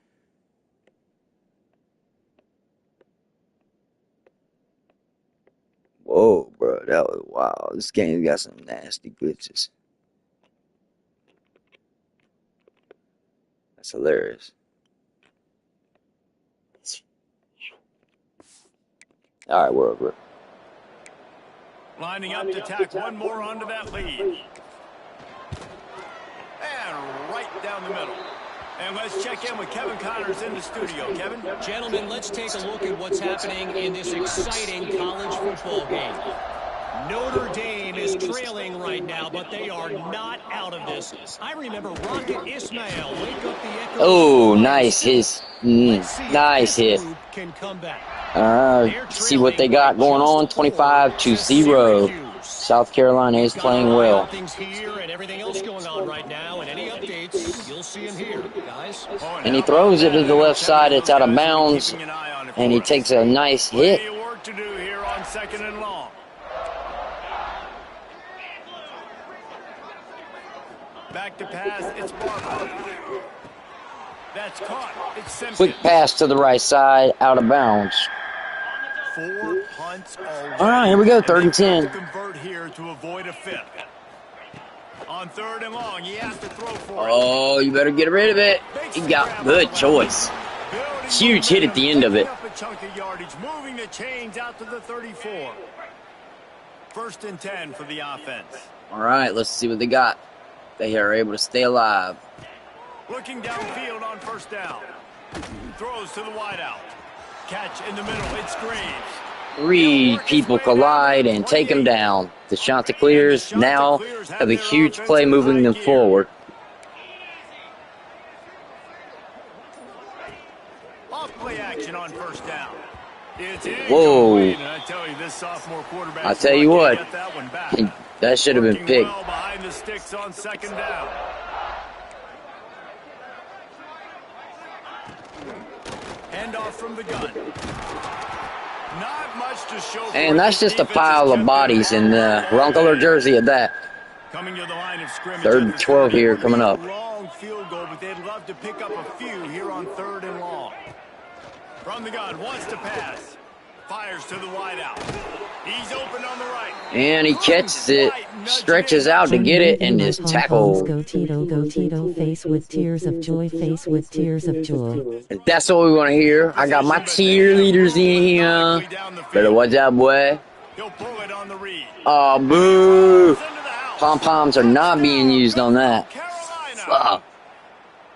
Whoa, bro. That was wow. This game's got some nasty glitches. That's hilarious. All right, we're over. Lining up to tack one more onto that lead. And right down the middle. And let's check in with Kevin Connors in the studio. Kevin? Gentlemen, let's take a look at what's happening in this exciting college football game. Notre Dame is trailing right now, but they are not out of this. I remember Rocket Ismail wake up the echo. Oh, nice hit. Nice hit. Can come back. See what they got going on. 25-0. South Carolina is playing well. Things here and everything else going on right now, and any updates, you'll see them here, guys. And he throws it to the left side. It's out of bounds, and he takes a nice hit. Plenty of work to do here on 2nd and long. Back to pass, it's Barber. That's caught. It's Simpson. Quick pass to the right side, out of bounds. 4 punts already. All right, here we go, 3rd and 10. To convert here to avoid a 5th. On 3rd and long, he has to throw for it. Oh, you better get rid of it. He got good choice. Huge hit at the end of it. Up a chunk of yardage, moving the chains out to the 34. 1st and 10 for the offense. All right, let's see what they got. They are able to stay alive. Looking downfield on 1st down. Throws to the wideout. Catch in the middle. It screens. 3 people collide and take him down. The Chanticleers now have a huge play moving them forward. Off play action on 1st down. It's Whoa. I tell you, this sophomore quarterback. I tell you what, that should have been picked. Well behind the sticks on 2nd down. Handoff from the gun. Not much to show for And that's just a pile of bodies in the wrong color jersey at that. Coming to the line of scrimmage. 3rd and 12 here coming up. Long field goal, but they'd love to pick up a few here on 3rd and long. From the gun, wants to pass. Fires to the wideout. He's open on the right. And he catches it, stretches out to get it, and is tackled. Go Tito, face with tears of joy, face with tears of joy. If that's what we want to hear, I got my cheerleaders in here. Better watch out, boy. He'll pull it on the read. Oh, boo. Pom-poms are not being used on that. Fuck.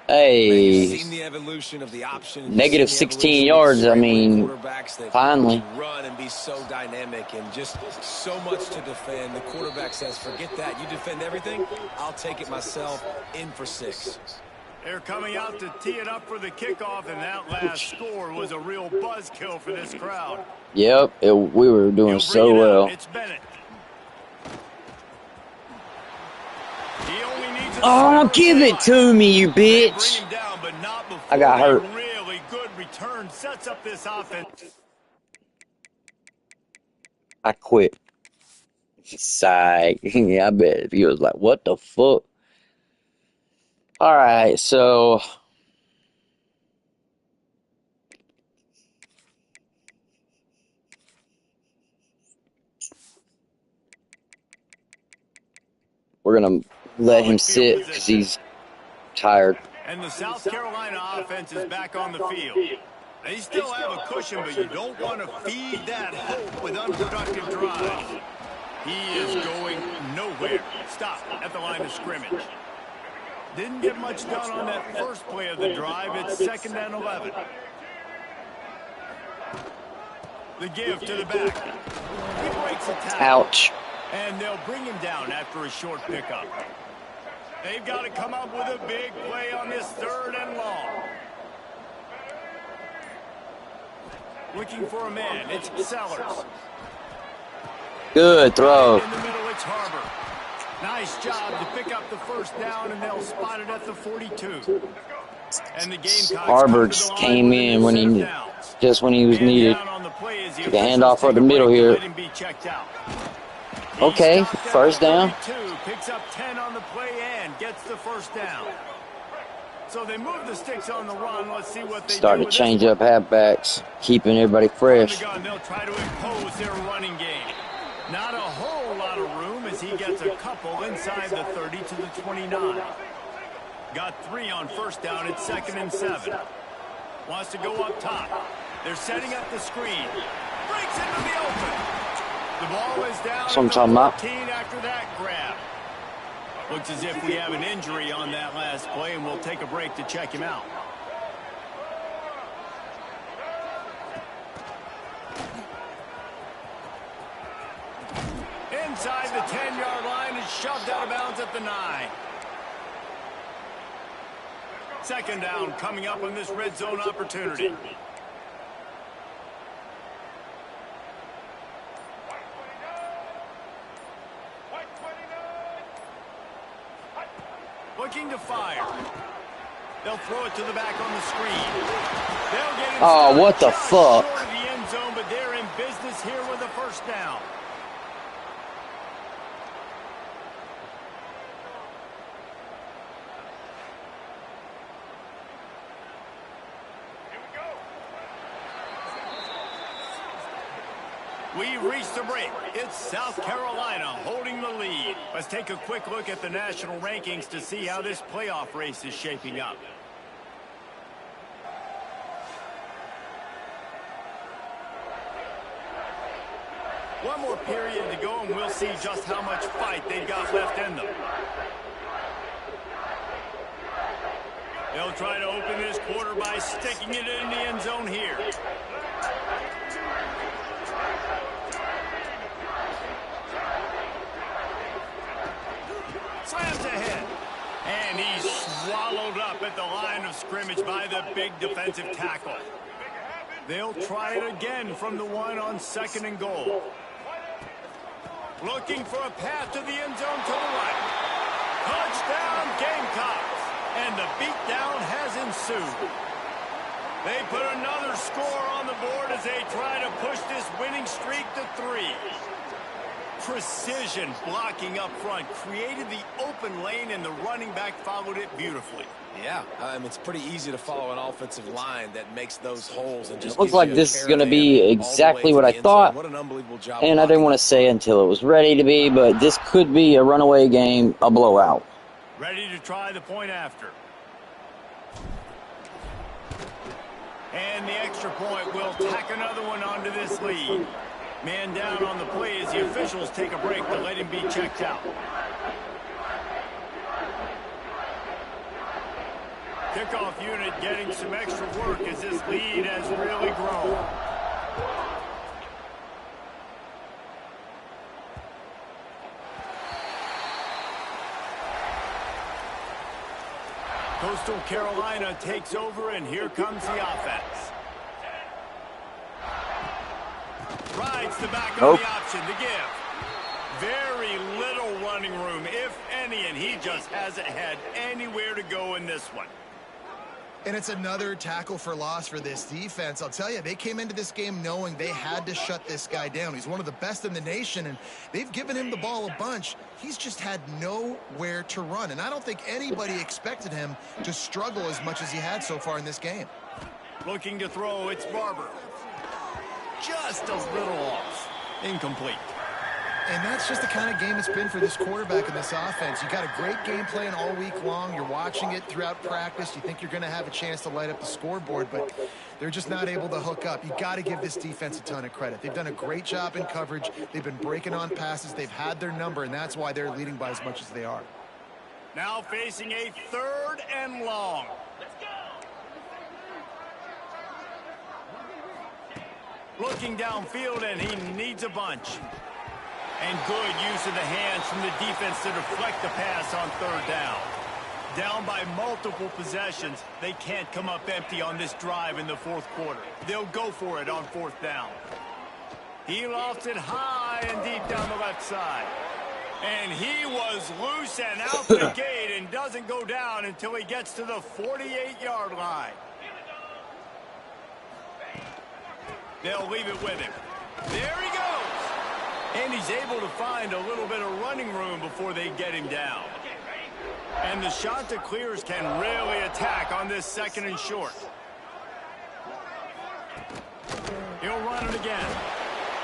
Hey, negative 16 yards. I mean, finally. Run and be so dynamic and just so much to defend. The quarterback says, forget that. You defend everything, I'll take it myself. In for 6. They're coming out to tee it up for the kickoff, and that last score was a real buzzkill for this crowd. Yep, we were doing so well. It's Bennett. He only needs a Oh, give it to me, you bitch. Bring him down, but not before I got hurt. really good return sets up this offense. I quit. Sigh. Yeah, I bet if he was like, what the fuck? All right, so we're going to let him sit because he's tired. And the South Carolina offense is back on the field. They still have a cushion, but you don't want to feed that hope with unproductive drives. He is going nowhere. Stop at the line of scrimmage. Didn't get much done on that first play of the drive. It's 2nd and 11. The give to the back. He breaks a tackle. Ouch. And they'll bring him down after a short pickup. They've got to come up with a big play on this 3rd and long. Looking for a man. It's Sellers. Good throw. In the middle, it's Harbor. Nice job to pick up the 1st down, and they'll spot it at the 42. And the Gamecocks Harbor just came in when he just when he was needed. Took a handoff up the middle here. Okay, 1st down. Picks up 10 on the play and gets the 1st down. So they move the sticks on the run. Let's see what they Starting to change up halfbacks, keeping everybody fresh. They'll try to impose their running game. Not a whole lot of room as he gets a couple inside the 30 to the 29. Got 3 on 1st down. It's 2nd and 7. Wants to go up top. They're setting up the screen. Breaks into the open. The ball is down at the 14 after that grab. Looks as if we have an injury on that last play, and we'll take a break to check him out. Inside the 10-yard line is shoved out of bounds at the 9. 2nd down coming up on this red zone opportunity. Looking to fire. They'll throw it to the back on the screen. They'll get it. Oh, what the fuck? Short of the end zone, but they're in business here with a 1st down. We've reached the break. It's South Carolina holding the lead. Let's take a quick look at the national rankings to see how this playoff race is shaping up. One more period to go, and we'll see just how much fight they've got left in them. They'll try to open this quarter by sticking it in the end zone here. Slams ahead. And he's swallowed up at the line of scrimmage by the big defensive tackle. They'll try it again from the 1 on 2nd and goal. Looking for a path to the end zone to the right. Touchdown Gamecocks. And the beatdown has ensued. They put another score on the board as they try to push this winning streak to 3. Precision blocking up front created the open lane, and the running back followed it beautifully. Yeah, it's pretty easy to follow an offensive line that makes those holes. And just it looks like this is going to be exactly what I thought, what an unbelievable job and I didn't want to say it until it was ready to be, but this could be a runaway game, a blowout. Ready to try the point after. And the extra point will tack another one onto this lead. Man down on the play as the officials take a break to let him be checked out. Kickoff unit getting some extra work as this lead has really grown. Coastal Carolina takes over, and here comes the offense. Rides the back on the option to give. Very little little running room, if any, and he just hasn't had anywhere to go in this one. And it's another tackle for loss for this defense. I'll tell you, they came into this game knowing they had to shut this guy down. He's one of the best in the nation, and they've given him the ball a bunch. He's just had nowhere to run, and I don't think anybody expected him to struggle as much as he had so far in this game. Looking to throw, it's Barber. Just a little off. Incomplete. And that's just the kind of game it's been for this quarterback in this offense. You got a great game plan all week long. You're watching it throughout practice. You think you're going to have a chance to light up the scoreboard, but they're just not able to hook up. You got to give this defense a ton of credit. They've done a great job in coverage. They've been breaking on passes. They've had their number, and that's why they're leading by as much as they are. Now facing a 3rd and long. Looking downfield, and he needs a bunch. And good use of the hands from the defense to deflect the pass on 3rd down. Down by multiple possessions, they can't come up empty on this drive in the 4th quarter. They'll go for it on 4th down. He lofts it high and deep down the left side. And he was loose and out the gate and doesn't go down until he gets to the 48-yard line. They'll leave it with him. There he goes. And he's able to find a little bit of running room before they get him down. And the shot to clears can really attack on this 2nd and short. He'll run it again.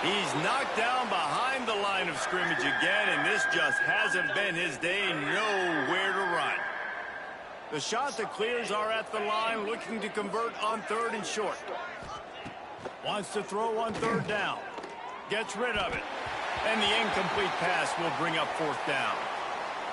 He's knocked down behind the line of scrimmage again, and this just hasn't been his day. Nowhere to run. The shot to clears are at the line, looking to convert on 3rd and short. Wants to throw on 3rd down. Gets rid of it. And the incomplete pass will bring up 4th down.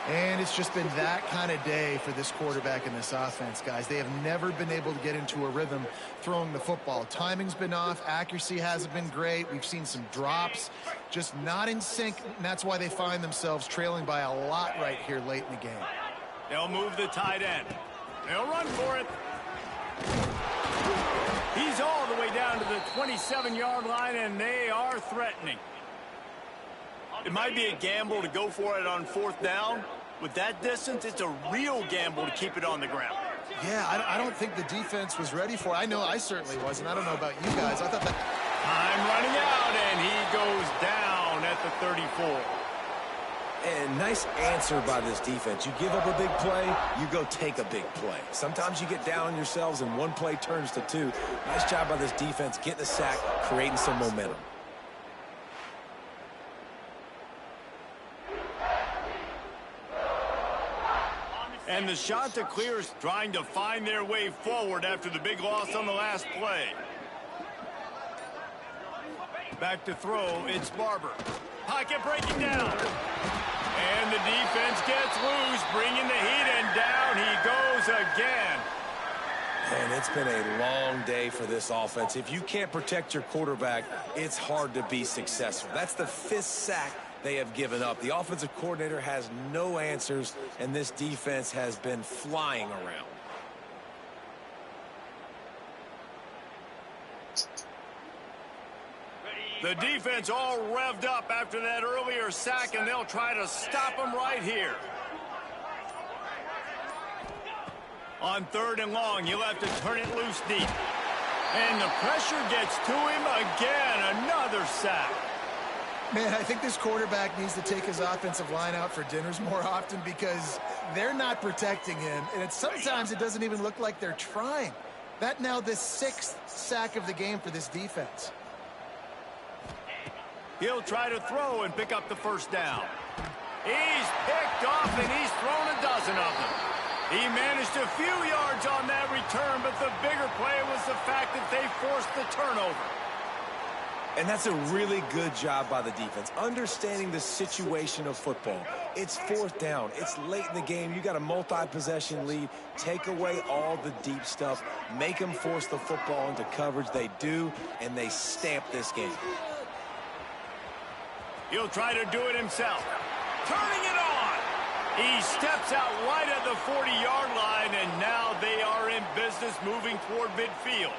And it's just been that kind of day for this quarterback in this offense, guys. They have never been able to get into a rhythm throwing the football. Timing's been off. Accuracy hasn't been great. We've seen some drops, just not in sync. And that's why they find themselves trailing by a lot right here late in the game. They'll move the tight end. They'll run for it. He's all the way down to the 27-yard line, and they are threatening. It might be a gamble to go for it on 4th down. With that distance, it's a real gamble to keep it on the ground. Yeah, I don't think the defense was ready for it. I know I certainly wasn't. I don't know about you guys. I thought that... Time running out, and he goes down at the 34. And nice answer by this defense. You give up a big play, you go take a big play. Sometimes you get down on yourselves and one play turns to 2. Nice job by this defense getting a sack, creating some momentum. And the shot to clears trying to find their way forward after the big loss on the last play. Back to throw, it's Barber. Pocket breaking down. And the defense gets loose, bringing the heat, and down he goes again. And it's been a long day for this offense. If you can't protect your quarterback, it's hard to be successful. That's the 5th sack they have given up. The offensive coordinator has no answers, and this defense has been flying around. The defense all revved up after that earlier sack, and they'll try to stop them right here. On 3rd and long, you'll have to turn it loose deep. And the pressure gets to him again. Another sack. Man, I think this quarterback needs to take his offensive line out for dinners more often because they're not protecting him. And sometimes it doesn't even look like they're trying. That now the 6th sack of the game for this defense. He'll try to throw and pick up the 1st down. He's picked off, and he's thrown a dozen of them. He managed a few yards on that return, but the bigger play was the fact that they forced the turnover. And that's a really good job by the defense, understanding the situation of football. It's 4th down. It's late in the game. You got a multi-possession lead. Take away all the deep stuff. Make them force the football into coverage. They do, and they stamp this game. He'll try to do it himself. Turning it on. He steps out right at the 40-yard line, and now they are in business moving toward midfield.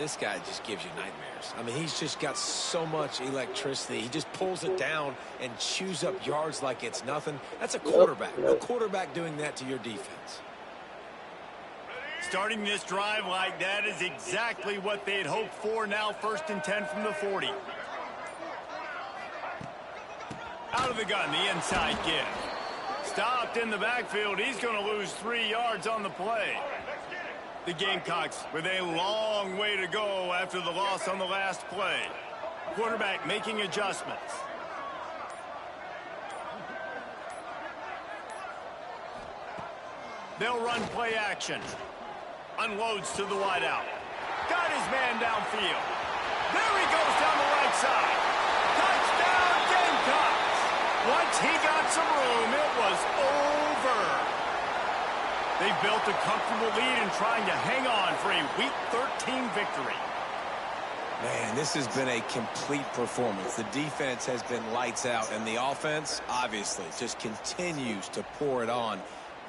This guy just gives you nightmares. I mean, he's just got so much electricity. He just pulls it down and chews up yards like it's nothing. That's a quarterback. No quarterback doing that to your defense. Starting this drive like that is exactly what they had hoped for. Now 1st and 10 from the 40. Out of the gun, the inside give. Stopped in the backfield. He's going to lose 3 yards on the play. The Gamecocks with a long way to go after the loss on the last play. Quarterback making adjustments. They'll run play action. Unloads to the wideout. Got his man downfield. There he goes down the right side. Touchdown Gamecocks. Once he got some room, it was over. They've built a comfortable lead and trying to hang on for a Week 13 victory. Man, this has been a complete performance. The defense has been lights out, and the offense, obviously, just continues to pour it on.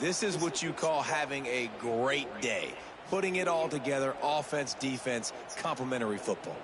This is what you call having a great day. Putting it all together, offense, defense, complementary football.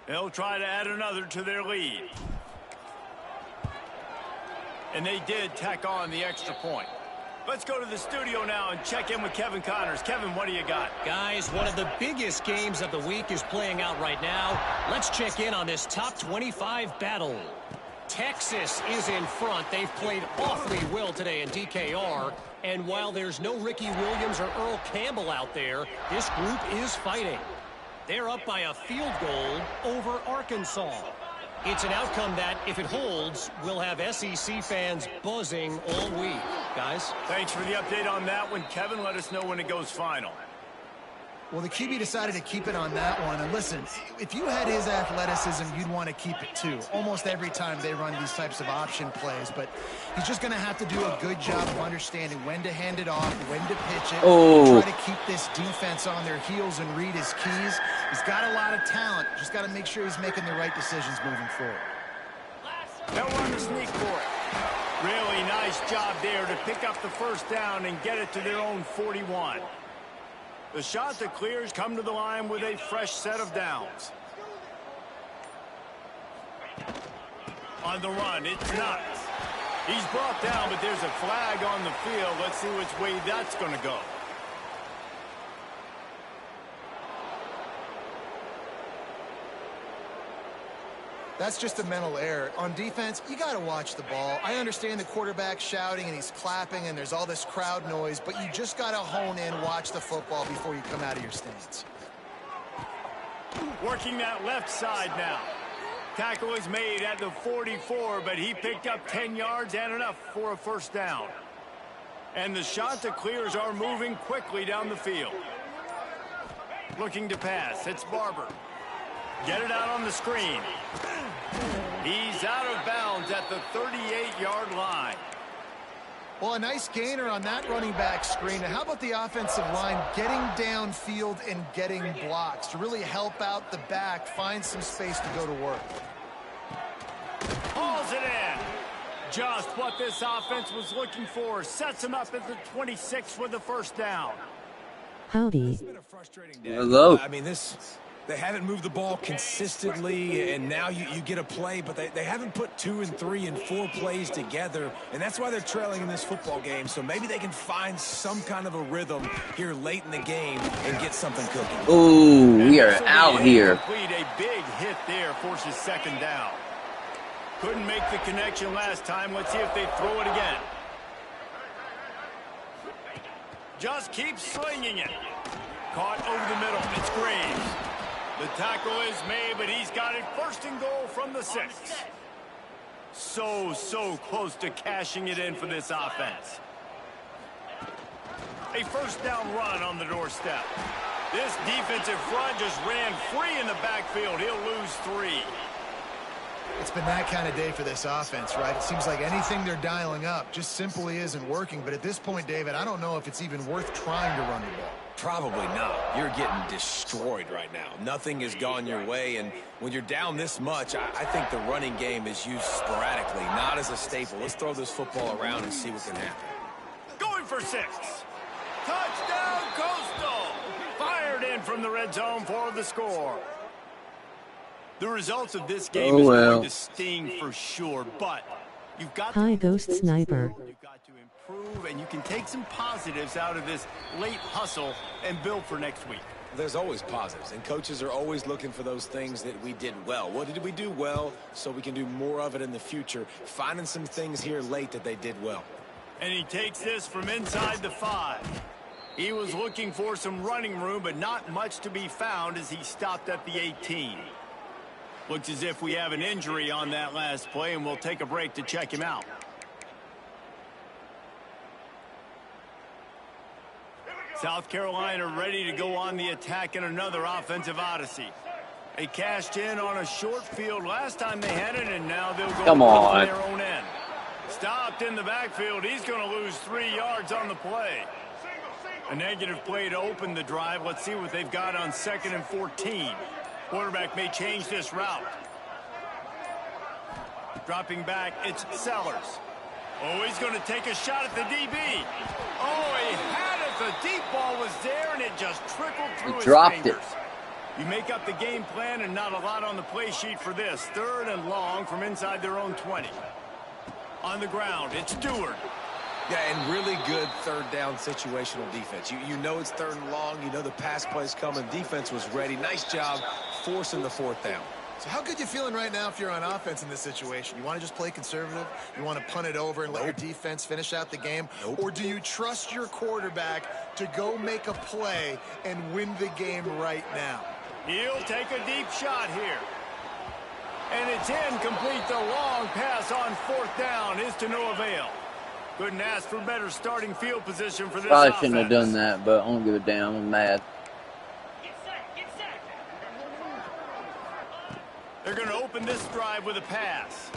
They'll try to add another to their lead. And they did tack on the extra point. Let's go to the studio now and check in with Kevin Connors. Kevin, what do you got? Guys, one of the biggest games of the week is playing out right now. Let's check in on this top 25 battle. Texas is in front. They've played awfully well today in DKR. And while there's no Ricky Williams or Earl Campbell out there, this group is fighting. They're up by a field goal over Arkansas. It's an outcome that, if it holds, will have SEC fans buzzing all week. Guys? Thanks for the update on that one, Kevin. Let us know when it goes final. Well, the QB decided to keep it on that one. And listen, if you had his athleticism, you'd want to keep it too. Almost every time they run these types of option plays. But he's just going to have to do a good job of understanding when to hand it off, when to pitch it. Try to keep this defense on their heels and read his keys. He's got a lot of talent. Just got to make sure he's making the right decisions moving forward. They'll run the sneak for it. Really nice job there to pick up the first down and get it to their own 41. The shot that clears come to the line with a fresh set of downs. On the run, it's not. He's brought down, but there's a flag on the field. Let's see which way that's going to go. That's just a mental error. On defense, you got to watch the ball. I understand the quarterback shouting and he's clapping and there's all this crowd noise, but you just got to hone in, watch the football before you come out of your stance. Working that left side now. Tackle is made at the 44, but he picked up 10 yards and enough for a first down. And the shot that clears are moving quickly down the field. Looking to pass. It's Barber. Get it out on the screen. He's out of bounds at the 38-yard line. Well, a nice gainer on that running back screen. Now, how about the offensive line getting downfield and getting blocks to really help out the back, find some space to go to work? Hauls it in. Just what this offense was looking for. Sets him up at the 26 with the first down. Howdy. It's been a frustrating day. Hello. I mean, they haven't moved the ball consistently, and now you get a play, but they haven't put 2 and 3 and 4 plays together, and that's why they're trailing in this football game. So maybe they can find some kind of a rhythm here late in the game and get something cooking. Ooh, we are out here. A big hit there forces second down. Couldn't make the connection last time. Let's see if they throw it again. Just keep slinging it. Caught over the middle. It's Graves. The tackle is made, but he's got it first and goal from the 6. So close to cashing it in for this offense. A first down run on the doorstep. This defensive front just ran free in the backfield. He'll lose 3. It's been that kind of day for this offense, right? It seems like anything they're dialing up just simply isn't working. But at this point, David, I don't know if it's even worth trying to run the ball. Probably not. You're getting destroyed right now. Nothing has gone your way, and when you're down this much, I think the running game is used sporadically, not as a staple. Let's throw this football around and see what can happen. Going for 6. Touchdown, Coastal! Fired in from the red zone for the score. The results of this game is going to sting for sure, but you've got Hi, Ghost Sniper. You've got to improve, and you can take some positives out of this late hustle and build for next week. There's always positives, and coaches are always looking for those things that we did well. What did we do well so we can do more of it in the future? Finding some things here late that they did well. And he takes this from inside the 5. He was looking for some running room, but not much to be found as he stopped at the 18. Looks as if we have an injury on that last play, and we'll take a break to check him out. South Carolina ready to go on the attack in another offensive odyssey. They cashed in on a short field last time they had it, and now they'll go on their own end. Stopped in the backfield. He's going to lose 3 yards on the play. A negative play to open the drive. Let's see what they've got on 2nd and 14. Quarterback may change this route. Dropping back, it's Sellers. Oh, he's going to take a shot at the DB. Oh, he had it. The deep ball was there, and it just trickled through his fingers. You make up the game plan, and not a lot on the play sheet for this. 3rd and long from inside their own 20. On the ground, it's Stewart. Yeah, and really good 3rd down situational defense. You know it's 3rd and long. You know the pass play's coming. Defense was ready. Nice job forcing the 4th down. So how good you feeling right now if you're on offense in this situation? You want to just play conservative? You want to punt it over and let your defense finish out the game? Or do you trust your quarterback to go make a play and win the game right now? He'll take a deep shot here. And it's incomplete. The long pass on 4th down is to no avail. Couldn't ask for better starting field position for this Probably offense. shouldn't have done that, but I don't give a damn. I'm mad. They're going to open this drive with a pass.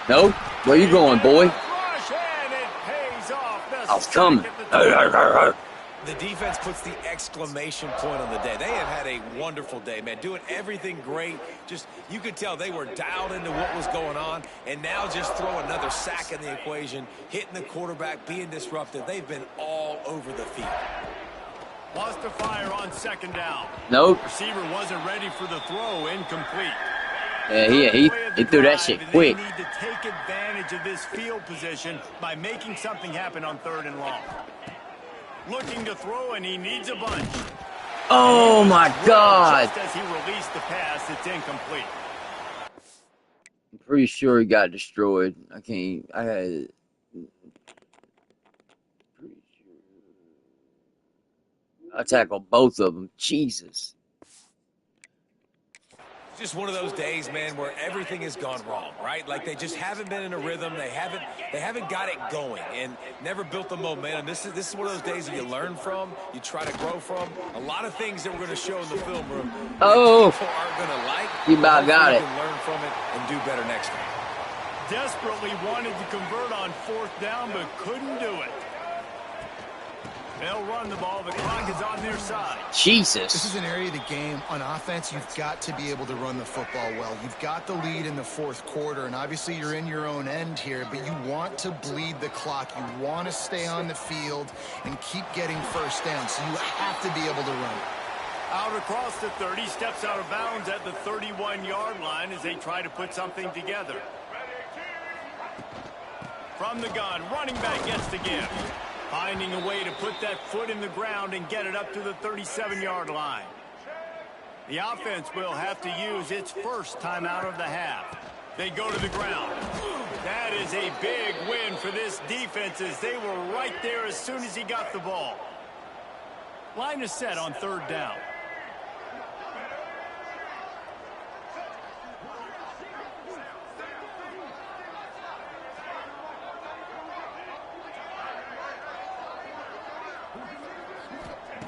Nope. Where you going, boy? Rush, and it pays off. I was coming. The defense puts the exclamation point on the day. They have had a wonderful day, man. Doing everything great. Just, you could tell they were dialed into what was going on. And now just throw another sack in the equation, hitting the quarterback, being disruptive. They've been all over the field. Lost to fire on 2nd down. Nope. Receiver wasn't ready for the throw. Incomplete. Yeah, he threw that shit quick. They need to take advantage of this field position by making something happen on 3rd and long. Looking to throw, and he needs a bunch. Oh, my God. Just as he released the pass, it's incomplete. I'm pretty sure he got destroyed. I tackled both of them. Jesus. Just one of those days, man, where everything has gone wrong, right? Like they just haven't been in a rhythm. They haven't got it going and never built the momentum. This is one of those days that you learn from, you try to grow from. A lot of things that we're going to show in the film room people aren't going to like. You about got it. You can learn from it and do better next time. Desperately wanted to convert on 4th down, but couldn't do it. They'll run the ball. The clock is on their side. Jesus. This is an area of the game. On offense, you've got to be able to run the football well. You've got the lead in the 4th quarter, and obviously you're in your own end here, but you want to bleed the clock. You want to stay on the field and keep getting 1st down, so you have to be able to run it. Out across the 30, steps out of bounds at the 31-yard line as they try to put something together. From the gun, running back gets the give. Finding a way to put that foot in the ground and get it up to the 37-yard line. The offense will have to use its first timeout of the half. They go to the ground. That is a big win for this defense as they were right there as soon as he got the ball. Line is set on 3rd down.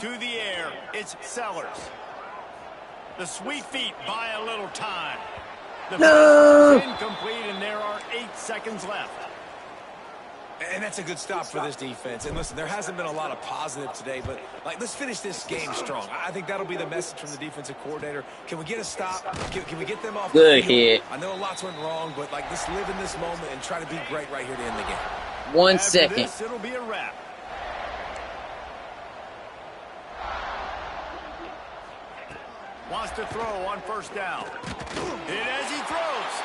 To the air, it's Sellers. The sweet feet buy a little time. The pass is incomplete, and there are 8 seconds left. And that's a good stop for this defense. And listen, there hasn't been a lot of positive today, but let's finish this game strong. I think that'll be the message from the defensive coordinator. Can we get a stop? Can we get them off Good the field? hit. I know lots went wrong, but let's live in this moment and try to be great right here to end the game. 1 After second. this, it'll be a wrap. Wants to throw on first down. Hit as he throws.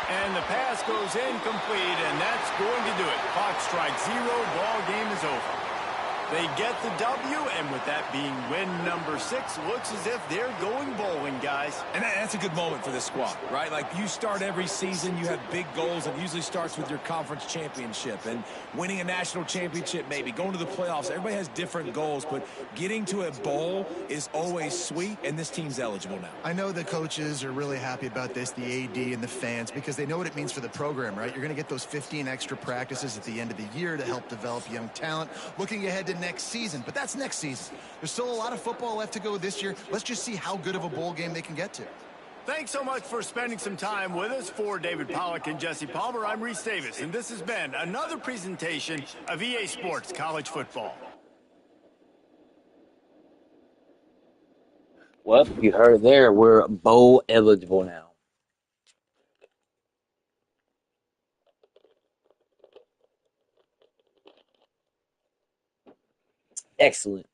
And the pass goes incomplete, and that's going to do it. Clock strikes 0, ball game is over. They get the W, and with that being win number 6, looks as if they're going bowling, guys. And that's a good moment for this squad, right? Like, you start every season, you have big goals. It usually starts with your conference championship and winning a national championship, maybe going to the playoffs. Everybody has different goals, but getting to a bowl is always sweet, and this team's eligible now. I know the coaches are really happy about this, the AD and the fans, because they know what it means for the program, right? You're going to get those 15 extra practices at the end of the year to help develop young talent. Looking ahead to next season, but that's next season. There's still a lot of football left to go this year. Let's just see how good of a bowl game they can get to. Thanks so much for spending some time with us. For David Pollack and Jesse Palmer, I'm Reese Davis, and this has been another presentation of EA Sports College Football. Well, you heard there, we're bowl eligible now. Excellent.